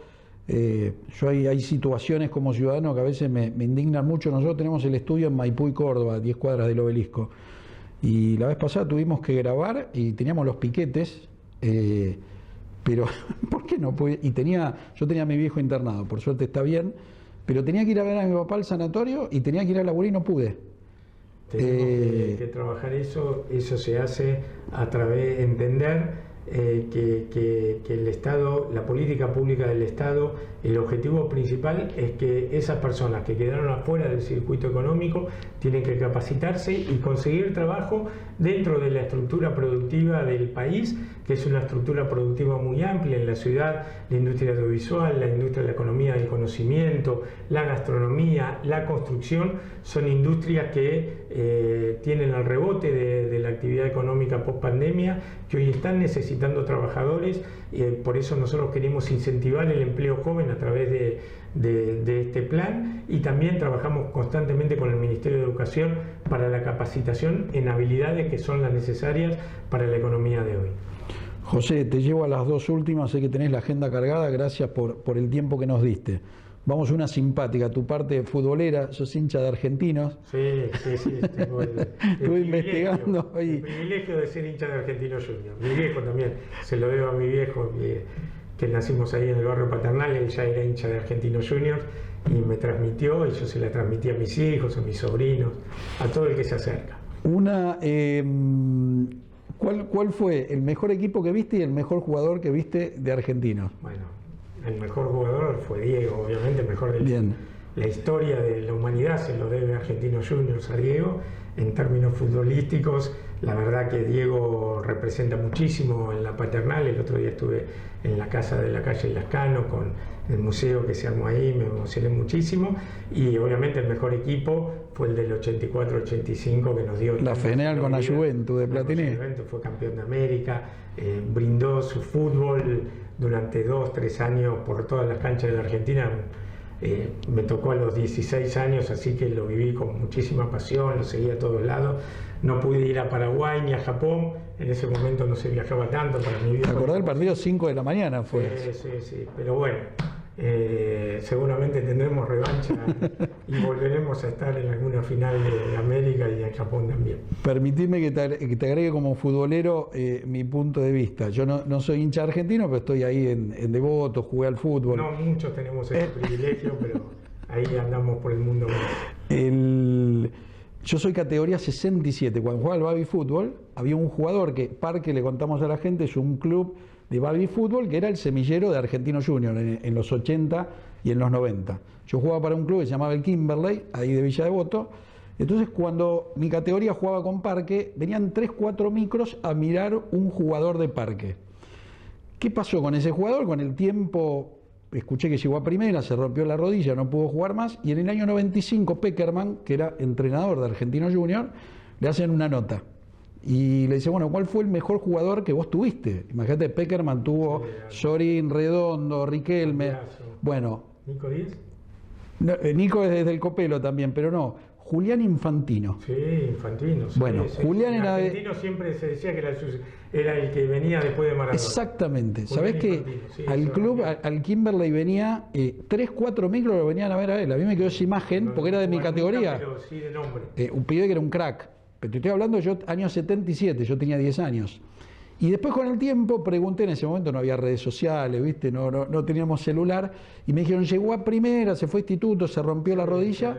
Hay situaciones como ciudadano que a veces me indignan mucho. Nosotros tenemos el estudio en Maipú y Córdoba, 10 cuadras del Obelisco. Y la vez pasada tuvimos que grabar y teníamos los piquetes, pero ¿por qué no? Yo tenía a mi viejo internado, por suerte está bien, pero tenía que ir a ver a mi papá al sanatorio y tenía que ir a laburar y no pude. Tenemos que trabajar eso se hace a través de entender que el Estado, la política pública del Estado, el objetivo principal es que esas personas que quedaron afuera del circuito económico tienen que capacitarse y conseguir trabajo dentro de la estructura productiva del país, que es una estructura productiva muy amplia en la ciudad, la industria audiovisual, la industria de la economía del conocimiento, la gastronomía, la construcción, son industrias que tienen el rebote de la actividad económica post pandemia, que hoy están necesitando trabajadores, por eso nosotros queremos incentivar el empleo joven a través de este plan, y también trabajamos constantemente con el Ministerio de Educación para la capacitación en habilidades que son las necesarias para la economía de hoy. José, te llevo a las dos últimas, sé que tenés la agenda cargada, gracias por el tiempo que nos diste. Vamos a una simpática, tu parte futbolera, sos hincha de Argentinos. Sí, Estuve investigando el privilegio de ser hincha de Argentinos Juniors. Mi viejo también, se lo debo a mi viejo, que nacimos ahí en el barrio Paternal, él ya era hincha de Argentinos Juniors y me transmitió, y yo se la transmití a mis hijos, a mis sobrinos, a todo el que se acerca. ¿Cuál fue el mejor equipo que viste y el mejor jugador que viste de Argentinos? Bueno, el mejor jugador fue Diego, obviamente, el mejor de la historia de la humanidad se lo debe a Argentinos Juniors a Diego. En términos futbolísticos, la verdad que Diego representa muchísimo en la Paternal. El otro día estuve en la casa de la calle Lascano con el museo que se armó ahí, me emocioné muchísimo, y obviamente el mejor equipo fue el del 84-85 que nos dio la final con la Juventus de Platini. Fue campeón de América, brindó su fútbol durante 2-3 años por todas las canchas de la Argentina. Me tocó a los 16 años, así que lo viví con muchísima pasión, lo seguí a todos lados. No pude ir a Paraguay ni a Japón, en ese momento no se viajaba tanto para mi vida. ¿Te acordás del partido 5 de la mañana? Fue. Sí, pero bueno, seguramente tendremos revancha y volveremos a estar en alguna final de América y en Japón también. Permitime que te agregue como futbolero mi punto de vista. Yo no soy hincha argentino, pero estoy ahí en Devoto, jugué al fútbol. No muchos tenemos ese privilegio, pero ahí andamos por el mundo. Yo soy categoría 67. Cuando jugaba al baby fútbol, había un jugador que, Parque, le contamos a la gente, es un club de baby fútbol que era el semillero de Argentinos Juniors en los 80 y en los 90. Yo jugaba para un club que se llamaba el Kimberley, ahí de Villa Devoto. Entonces, cuando mi categoría jugaba con Parque, venían 3-4 micros a mirar un jugador de Parque. ¿Qué pasó con ese jugador? Con el tiempo escuché que llegó a primera, se rompió la rodilla, no pudo jugar más, y en el año 95 Peckerman, que era entrenador de Argentinos Juniors, le hacen una nota y le dice, bueno, ¿cuál fue el mejor jugador que vos tuviste? Imagínate, Peckerman tuvo Sorín, Redondo, Riquelme, bueno. ¿Nico Díaz? No, Nico es desde el Copelo también, pero no, Julián Infantino. Sí, Infantino. Sí, bueno, sí, Julián era de... Infantino siempre se decía que era el que venía después de Maradona. Exactamente. ¿Sabés que sí, al club, al Kimberley venía 3-4 micros lo venían a ver a él? A mí me quedó esa imagen porque era de mi categoría. Pero sí de nombre. Un pibe que era un crack. Pero te estoy hablando yo, años 77, yo tenía 10 años. Y después con el tiempo pregunté, en ese momento no había redes sociales, ¿viste? No teníamos celular, y me dijeron, llegó a primera, se fue a instituto, se rompió la rodilla.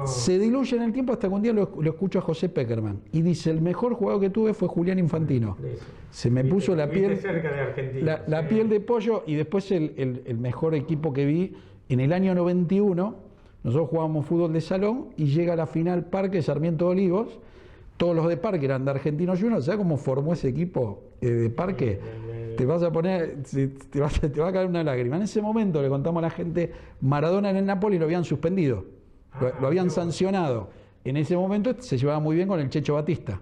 Se diluye en el tiempo hasta que un día lo escucho a José Peckerman y dice, el mejor jugador que tuve fue Julián Infantino. Se me puso la piel, cerca de Argentina, la piel de pollo. Y después el mejor equipo que vi en el año 91, nosotros jugábamos fútbol de salón y llega a la final Parque Sarmiento de Olivos. Todos los de Parque eran de Argentinos Juniors. ¿Sabes cómo formó ese equipo de Parque? Te vas a poner, te va a caer una lágrima. En ese momento le contamos a la gente, Maradona en el Napoli lo habían suspendido, lo habían sancionado. En ese momento se llevaba muy bien con el Checho Batista.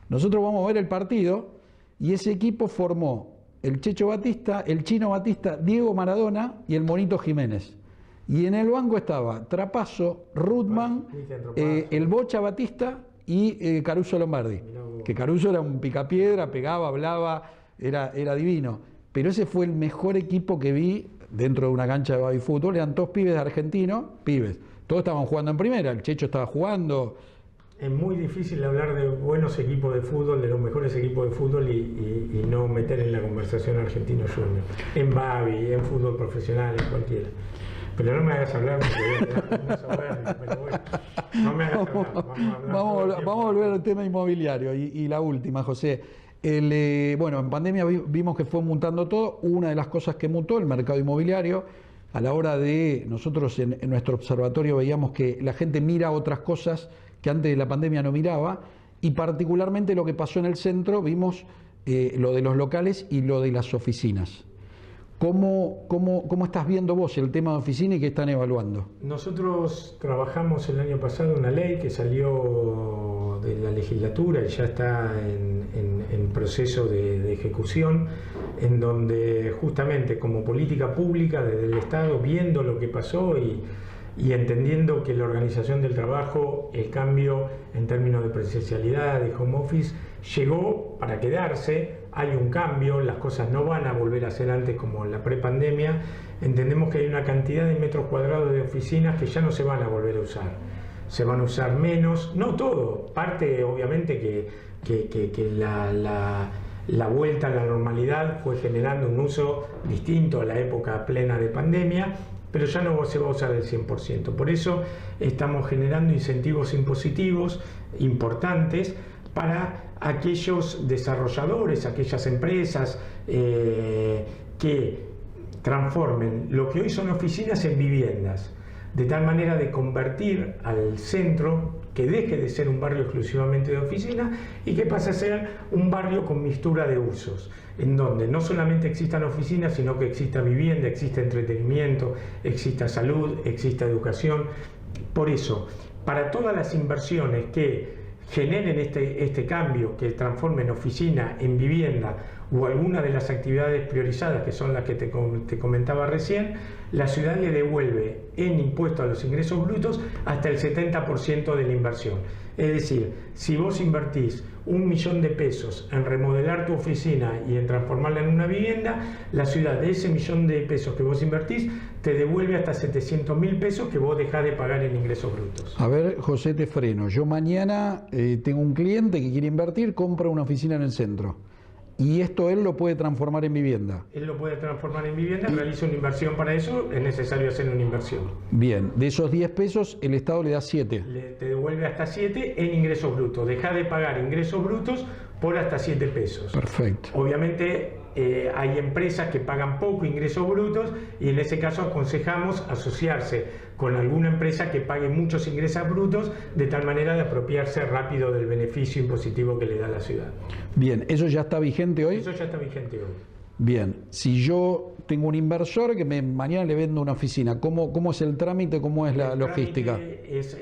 Nosotros vamos a ver el partido y ese equipo formó el Checho Batista, el Chino Batista, Diego Maradona y el Monito Jiménez. Y en el banco estaba Trapazo, Ruttman, el Bocha Batista y Caruso Lombardi, que Caruso era un picapiedra, pegaba, hablaba, era divino. Pero ese fue el mejor equipo que vi dentro de una cancha de baby fútbol. Eran todos pibes de argentinos, pibes. Todos estaban jugando en primera, el Checho estaba jugando. Es muy difícil hablar de buenos equipos de fútbol, de los mejores equipos de fútbol y no meter en la conversación Argentinos Juniors. En baby, en fútbol profesional, en cualquiera. Pero no me hagas hablar pero bueno, no me hagas hablar. Vamos a volver al tema inmobiliario y la última, José. Bueno, en pandemia vimos que fue mutando todo. Una de las cosas que mutó, el mercado inmobiliario. A la hora de, nosotros en nuestro observatorio veíamos que la gente mira otras cosas que antes de la pandemia no miraba, y particularmente lo que pasó en el centro, vimos lo de los locales y lo de las oficinas. ¿Cómo estás viendo vos el tema de oficina y qué están evaluando? Nosotros trabajamos el año pasado una ley que salió de la legislatura y ya está en proceso de ejecución, en donde justamente como política pública desde el Estado, viendo lo que pasó y entendiendo que la organización del trabajo, el cambio en términos de presencialidad, de home office, llegó para quedarse. Hay un cambio, las cosas no van a volver a ser antes como en la prepandemia. Entendemos que hay una cantidad de metros cuadrados de oficinas que ya no se van a volver a usar. Se van a usar menos, no todo, parte obviamente que la vuelta a la normalidad fue generando un uso distinto a la época plena de pandemia, pero ya no se va a usar el 100%. Por eso estamos generando incentivos impositivos importantes para aquellos desarrolladores, aquellas empresas que transformen lo que hoy son oficinas en viviendas, de tal manera de convertir al centro, que deje de ser un barrio exclusivamente de oficinas y que pase a ser un barrio con mixtura de usos, en donde no solamente existan oficinas, sino que exista vivienda, exista entretenimiento, exista salud, exista educación. Por eso, para todas las inversiones que generen este cambio, que transformen oficina en vivienda o alguna de las actividades priorizadas, que son las que te comentaba recién, la ciudad le devuelve en impuesto a los ingresos brutos hasta el 70% de la inversión. Es decir, si vos invertís 1 millón de pesos en remodelar tu oficina y en transformarla en una vivienda, la ciudad de ese 1 millón de pesos que vos invertís te devuelve hasta 700.000 pesos que vos dejás de pagar en ingresos brutos. A ver, José, te freno. Yo mañana tengo un cliente que quiere invertir, compra una oficina en el centro. Y esto él lo puede transformar en vivienda. Él lo puede transformar en vivienda, realiza una inversión para eso, es necesario hacer una inversión. Bien, de esos 10 pesos el Estado le da 7. Te devuelve hasta 7 en ingresos brutos. Dejá de pagar ingresos brutos por hasta 7 pesos. Perfecto. Obviamente hay empresas que pagan poco ingresos brutos y en ese caso aconsejamos asociarse con alguna empresa que pague muchos ingresos brutos de tal manera de apropiarse rápido del beneficio impositivo que le da la ciudad. Bien, ¿eso ya está vigente hoy? Eso ya está vigente hoy. Bien, si yo tengo un inversor que mañana le vendo una oficina, ¿cómo es el trámite, cómo es la logística? Es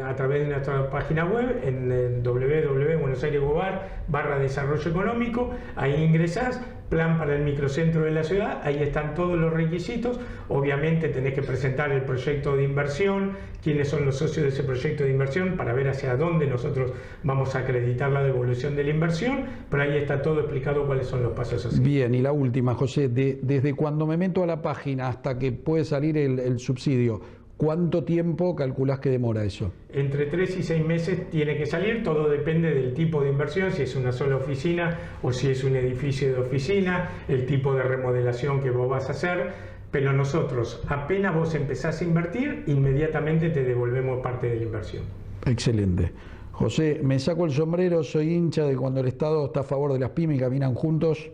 a través de nuestra página web, en www.buenosairesgobar/desarrollo económico, ahí ingresás, plan para el microcentro de la ciudad, ahí están todos los requisitos. Obviamente tenés que presentar el proyecto de inversión, quiénes son los socios de ese proyecto de inversión para ver hacia dónde nosotros vamos a acreditar la devolución de la inversión, pero ahí está todo explicado cuáles son los pasos a seguir. Bien, y la última, José, desde cuando me meto a la página hasta que puede salir el subsidio, ¿cuánto tiempo calculás que demora eso? Entre 3 y 6 meses tiene que salir, todo depende del tipo de inversión, si es una sola oficina o si es un edificio de oficina, el tipo de remodelación que vos vas a hacer, pero nosotros, apenas vos empezás a invertir, inmediatamente te devolvemos parte de la inversión. Excelente. José, me saco el sombrero, soy hincha de cuando el Estado está a favor de las pymes y caminan juntos,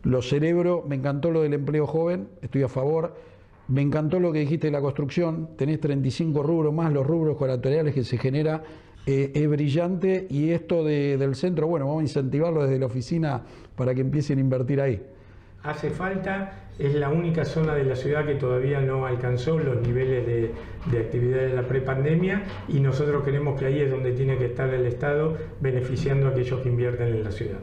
lo celebro, me encantó lo del empleo joven, estoy a favor. Me encantó lo que dijiste de la construcción, tenés 35 rubros más, los rubros colaterales que se genera, es brillante, y esto del centro, bueno, vamos a incentivarlo desde la oficina para que empiecen a invertir ahí. Hace falta, es la única zona de la ciudad que todavía no alcanzó los niveles de actividad de la prepandemia y nosotros creemos que ahí es donde tiene que estar el Estado beneficiando a aquellos que invierten en la ciudad.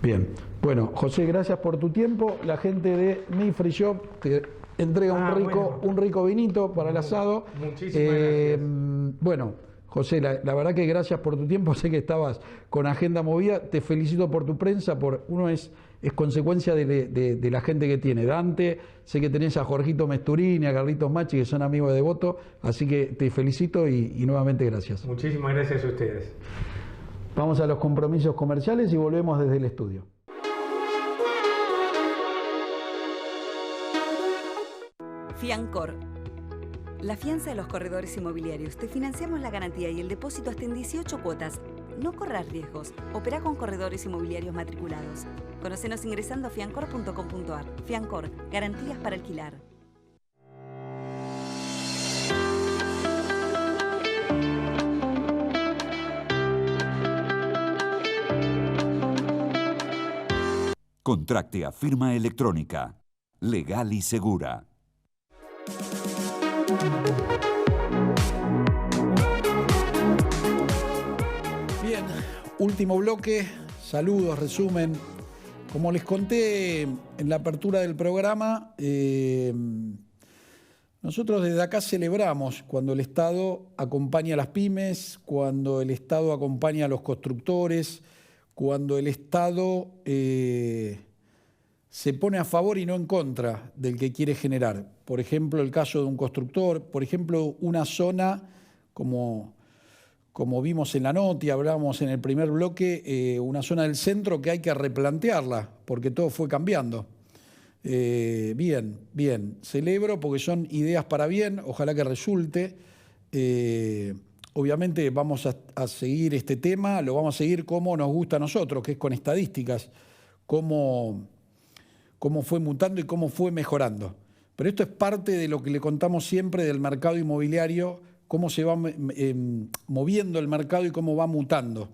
Bien, bueno, José, gracias por tu tiempo. La gente de Mi Free Shop te entrega un rico vinito para el asado. Muchísimas gracias. Bueno, José, la verdad que gracias por tu tiempo. Sé que estabas con agenda movida. Te felicito por tu prensa. Uno es consecuencia de la gente que tiene. Dante, sé que tenés a Jorgito Mesturini, a Carlitos Machi, que son amigos de Devoto. Así que te felicito y nuevamente gracias. Muchísimas gracias a ustedes. Vamos a los compromisos comerciales y volvemos desde el estudio. Fiancor. La fianza de los corredores inmobiliarios. Te financiamos la garantía y el depósito hasta en 18 cuotas. No corras riesgos. Operá con corredores inmobiliarios matriculados. Conocenos ingresando a fiancor.com.ar. Fiancor. Garantías para alquilar. Contracte a firma electrónica. Legal y segura. Bien, último bloque, saludos, resumen. Como les conté en la apertura del programa, nosotros desde acá celebramos cuando el Estado acompaña a las pymes, cuando el Estado acompaña a los constructores, cuando el Estado se pone a favor y no en contra del que quiere generar. Por ejemplo, el caso de un constructor, por ejemplo, una zona como vimos en la nota y hablábamos en el primer bloque, una zona del centro que hay que replantearla porque todo fue cambiando. Bien, celebro porque son ideas para bien, ojalá que resulte. Obviamente vamos a seguir este tema, lo vamos a seguir como nos gusta a nosotros, que es con estadísticas, cómo fue mutando y cómo fue mejorando. Pero esto es parte de lo que le contamos siempre del mercado inmobiliario, cómo se va moviendo el mercado y cómo va mutando.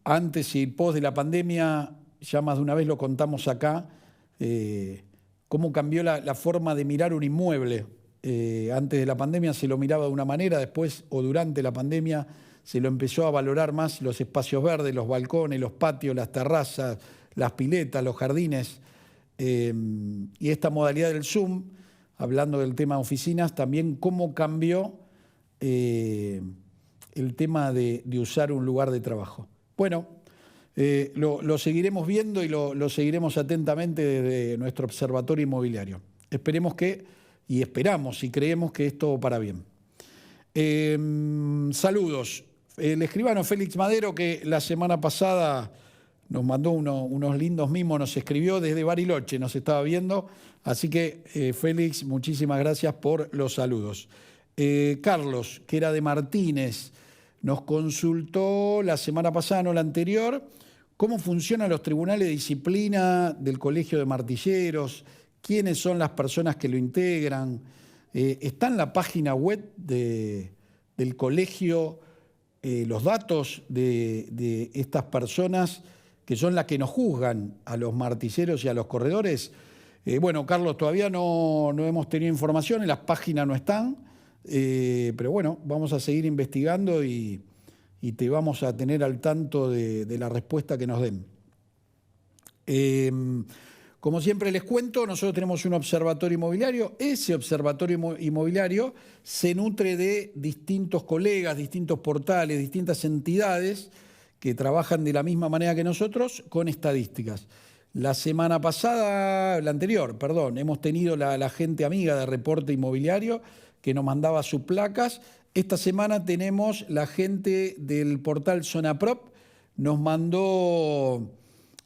Antes y post de la pandemia, ya más de una vez lo contamos acá, cómo cambió la forma de mirar un inmueble. Antes de la pandemia se lo miraba de una manera, después o durante la pandemia se lo empezó a valorar más los espacios verdes, los balcones, los patios, las terrazas, las piletas, los jardines. Y esta modalidad del Zoom, hablando del tema de oficinas, también cómo cambió el tema de usar un lugar de trabajo. Bueno, lo seguiremos viendo y lo seguiremos atentamente desde nuestro observatorio inmobiliario. Esperamos y creemos que esto para bien. Saludos. El escribano Félix Madero, que la semana pasada nos mandó unos lindos mimos, nos escribió desde Bariloche, nos estaba viendo. Así que, Félix, muchísimas gracias por los saludos. Carlos, que era de Martínez, nos consultó la semana pasada, no la anterior, cómo funcionan los tribunales de disciplina del Colegio de Martilleros, quiénes son las personas que lo integran. Está en la página web del colegio los datos de estas personas que son las que nos juzgan a los martilleros y a los corredores. Bueno, Carlos, todavía no hemos tenido información, en las páginas no están, pero bueno, vamos a seguir investigando y te vamos a tener al tanto de la respuesta que nos den. Como siempre les cuento, nosotros tenemos un observatorio inmobiliario. Ese observatorio inmobiliario se nutre de distintos colegas, distintos portales, distintas entidades que trabajan de la misma manera que nosotros con estadísticas. La anterior, hemos tenido la gente amiga de Reporte Inmobiliario que nos mandaba sus placas. Esta semana tenemos la gente del portal Zona Prop, nos mandó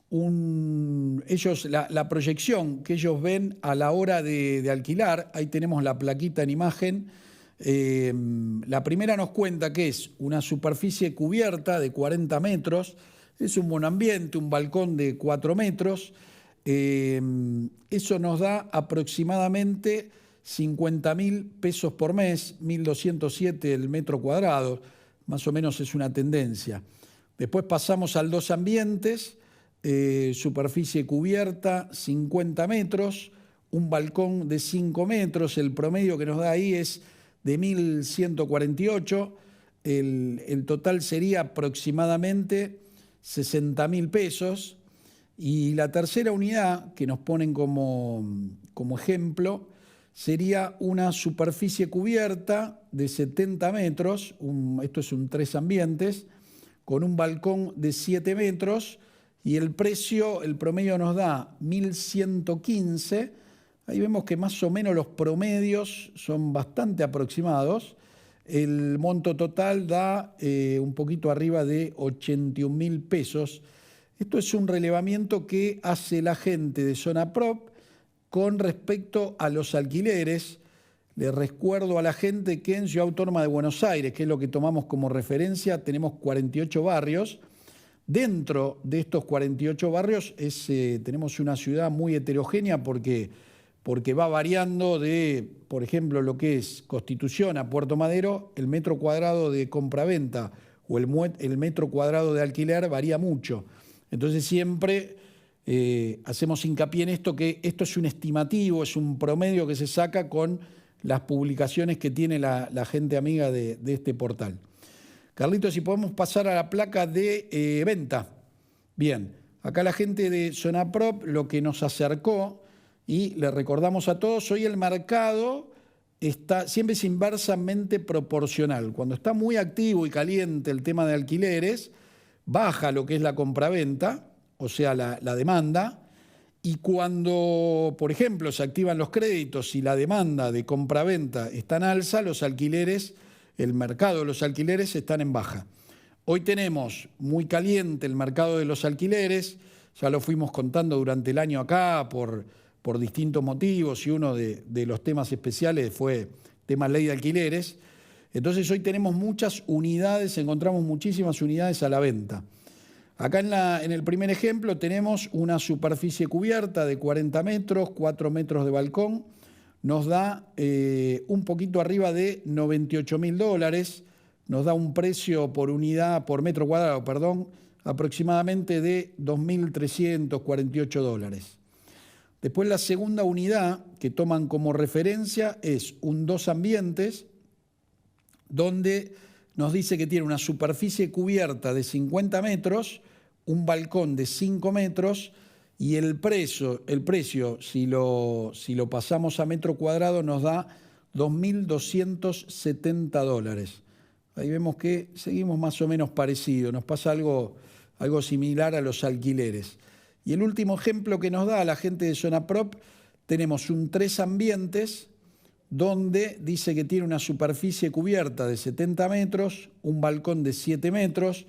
la proyección que ellos ven a la hora de alquilar. Ahí tenemos la plaquita en imagen. La primera nos cuenta que es una superficie cubierta de 40 metros, es un buen ambiente, un balcón de 4 metros. Eso nos da aproximadamente 50.000 pesos por mes, 1.207 el metro cuadrado, más o menos es una tendencia. Después pasamos al 2 ambientes, superficie cubierta 50 metros, un balcón de 5 metros, el promedio que nos da ahí es de 1.148, el total sería aproximadamente 60.000 pesos. Y la tercera unidad que nos ponen como ejemplo sería una superficie cubierta de 70 metros, esto es un 3 ambientes, con un balcón de 7 metros y el promedio nos da 1.115. Ahí vemos que más o menos los promedios son bastante aproximados. El monto total da un poquito arriba de 81.000 pesos. Esto es un relevamiento que hace la gente de Zona Prop con respecto a los alquileres. Les recuerdo a la gente que en Ciudad Autónoma de Buenos Aires, que es lo que tomamos como referencia, tenemos 48 barrios. Dentro de estos 48 barrios tenemos una ciudad muy heterogénea porque va variando de, por ejemplo, lo que es Constitución a Puerto Madero, el metro cuadrado de compraventa o el metro cuadrado de alquiler varía mucho. Entonces siempre hacemos hincapié en esto, que esto es un estimativo, es un promedio que se saca con las publicaciones que tiene la gente amiga de este portal. Carlitos, si podemos pasar a la placa de venta. Bien, acá la gente de Zonaprop lo que nos acercó, y le recordamos a todos, hoy el mercado siempre es inversamente proporcional. Cuando está muy activo y caliente el tema de alquileres, baja lo que es la compraventa, o sea, la demanda, y cuando, por ejemplo, se activan los créditos y la demanda de compraventa está en alza, los alquileres, el mercado de los alquileres están en baja. Hoy tenemos muy caliente el mercado de los alquileres, ya lo fuimos contando durante el año acá por distintos motivos, y uno de los temas especiales fue tema ley de alquileres. Entonces hoy tenemos muchas unidades, encontramos muchísimas unidades a la venta. Acá en el primer ejemplo tenemos una superficie cubierta de 40 metros, 4 metros de balcón, nos da un poquito arriba de $98.000, nos da un precio por unidad, por metro cuadrado, perdón, aproximadamente de $2.348. Después la segunda unidad que toman como referencia es un 2 ambientes, donde nos dice que tiene una superficie cubierta de 50 metros, un balcón de 5 metros, y el precio si lo pasamos a metro cuadrado, nos da $2.270. Ahí vemos que seguimos más o menos parecidos, nos pasa algo similar a los alquileres. Y el último ejemplo que nos da la gente de Zonaprop, tenemos un 3 ambientes, donde dice que tiene una superficie cubierta de 70 metros, un balcón de 7 metros.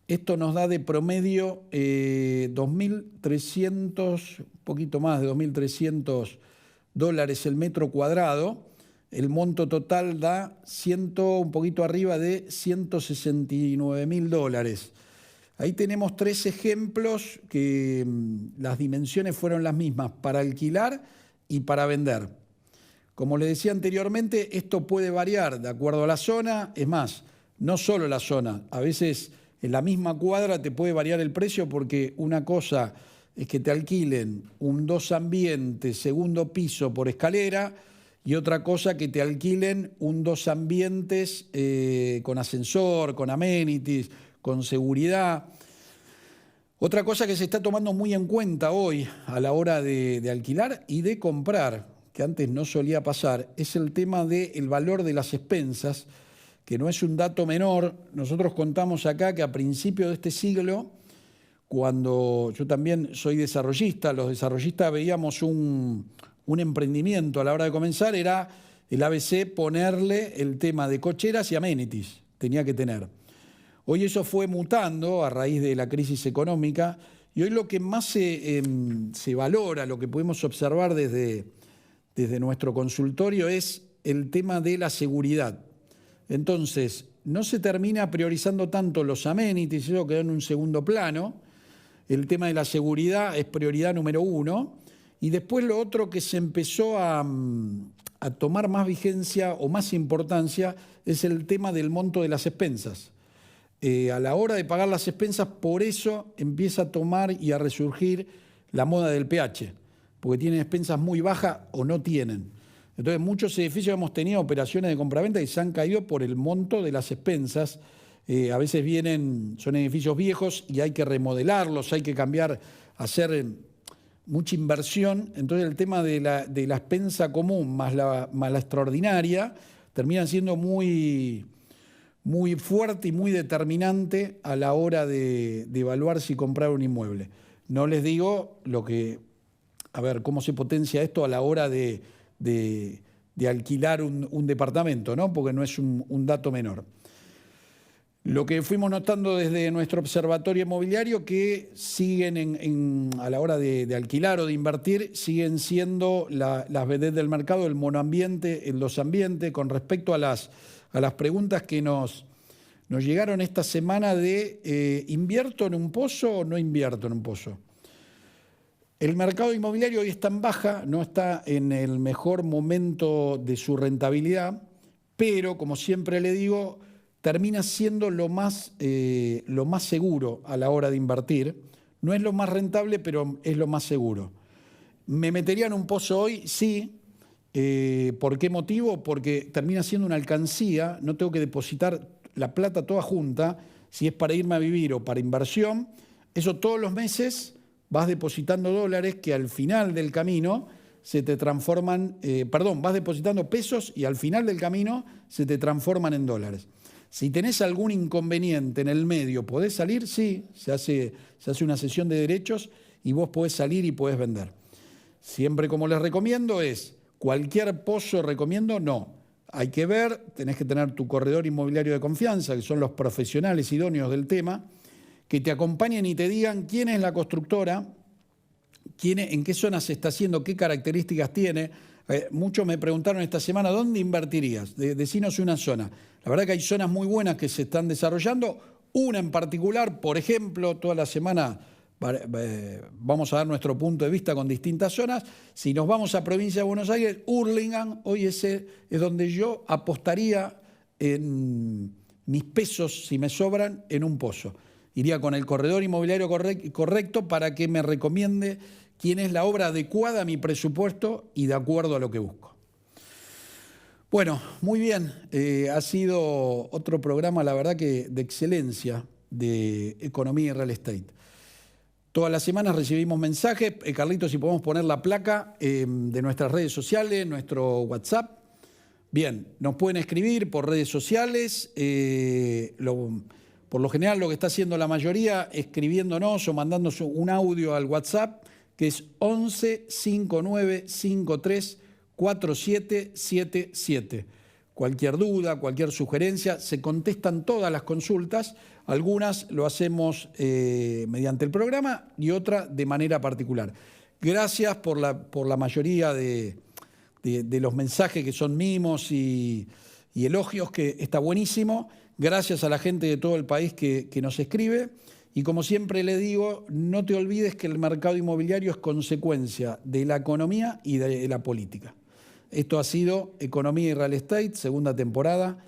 Esto nos da de promedio $2.300, un poquito más de $2.300 el metro cuadrado. El monto total da un poquito arriba de $169.000. Ahí tenemos 3 ejemplos que las dimensiones fueron las mismas para alquilar y para vender. Como les decía anteriormente, esto puede variar de acuerdo a la zona. Es más, no solo la zona, a veces en la misma cuadra te puede variar el precio, porque una cosa es que te alquilen un 2 ambientes, segundo piso por escalera, y otra cosa que te alquilen un 2 ambientes con ascensor, con amenities, con seguridad. Otra cosa que se está tomando muy en cuenta hoy a la hora de alquilar y de comprar, que antes no solía pasar, es el tema del valor de las expensas, que no es un dato menor. Nosotros contamos acá que a principios de este siglo, cuando yo también soy desarrollista, los desarrollistas veíamos un emprendimiento a la hora de comenzar, era el ABC ponerle el tema de cocheras y amenities, tenía que tener. Hoy eso fue mutando a raíz de la crisis económica, y hoy lo que más se valora, lo que podemos observar desde nuestro consultorio, es el tema de la seguridad. Entonces, no se termina priorizando tanto los amenities, eso quedó en un segundo plano. El tema de la seguridad es prioridad número 1. Y después lo otro que se empezó a tomar más vigencia o más importancia es el tema del monto de las expensas. A la hora de pagar las expensas, por eso empieza a tomar y a resurgir la moda del PH, porque tienen expensas muy bajas o no tienen. Entonces, muchos edificios hemos tenido operaciones de compraventa y se han caído por el monto de las expensas. A veces son edificios viejos y hay que remodelarlos, hay que cambiar, hacer mucha inversión. Entonces, el tema de la expensa común más la extraordinaria termina siendo muy fuerte y muy determinante a la hora de evaluar si comprar un inmueble. No les digo cómo se potencia esto a la hora de alquilar un departamento, ¿no? Porque no es un dato menor. Lo que fuimos notando desde nuestro observatorio inmobiliario, que siguen a la hora de alquilar o de invertir, siguen siendo las vedettes del mercado, el monoambiente, el 2 ambiente. Con respecto a las preguntas que nos llegaron esta semana de ¿invierto en un pozo o no invierto en un pozo? El mercado inmobiliario hoy está en baja, no está en el mejor momento de su rentabilidad, pero como siempre le digo, termina siendo lo más seguro a la hora de invertir. No es lo más rentable, pero es lo más seguro. ¿Me metería en un pozo hoy? Sí. ¿Por qué motivo? Porque termina siendo una alcancía, no tengo que depositar la plata toda junta, si es para irme a vivir o para inversión. Eso todos los meses vas depositando dólares que al final del camino se te transforman, vas depositando pesos y al final del camino se te transforman en dólares. Si tenés algún inconveniente en el medio, ¿podés salir? Sí, se hace una sesión de derechos y vos podés salir y podés vender. Siempre como les recomiendo es, cualquier pozo recomiendo, no. Hay que ver, tenés que tener tu corredor inmobiliario de confianza, que son los profesionales idóneos del tema, que te acompañen y te digan quién es la constructora, en qué zona se está haciendo, qué características tiene. Muchos me preguntaron esta semana, ¿dónde invertirías? Decinos una zona. La verdad que hay zonas muy buenas que se están desarrollando. Una en particular, por ejemplo, toda la semana vamos a dar nuestro punto de vista con distintas zonas. Si nos vamos a provincia de Buenos Aires, Hurlingham, hoy ese es donde yo apostaría en mis pesos, si me sobran, en un pozo. Iría con el corredor inmobiliario correcto para que me recomiende quién es la obra adecuada a mi presupuesto y de acuerdo a lo que busco. Bueno, muy bien. Ha sido otro programa, la verdad que de excelencia de economía y real estate. Todas las semanas recibimos mensajes. Carlitos, si podemos poner la placa de nuestras redes sociales, nuestro WhatsApp. Bien, nos pueden escribir por redes sociales. Por lo general lo que está haciendo la mayoría, escribiéndonos o mandándonos un audio al WhatsApp, que es 11 59 53 4777. Cualquier duda, cualquier sugerencia, se contestan todas las consultas. Algunas lo hacemos mediante el programa y otra de manera particular. Gracias por la mayoría de los mensajes que son mimos y elogios, que está buenísimo. Gracias a la gente de todo el país que nos escribe. Y como siempre le digo, no te olvides que el mercado inmobiliario es consecuencia de la economía y de la política. Esto ha sido Economía y Real Estate, segunda temporada.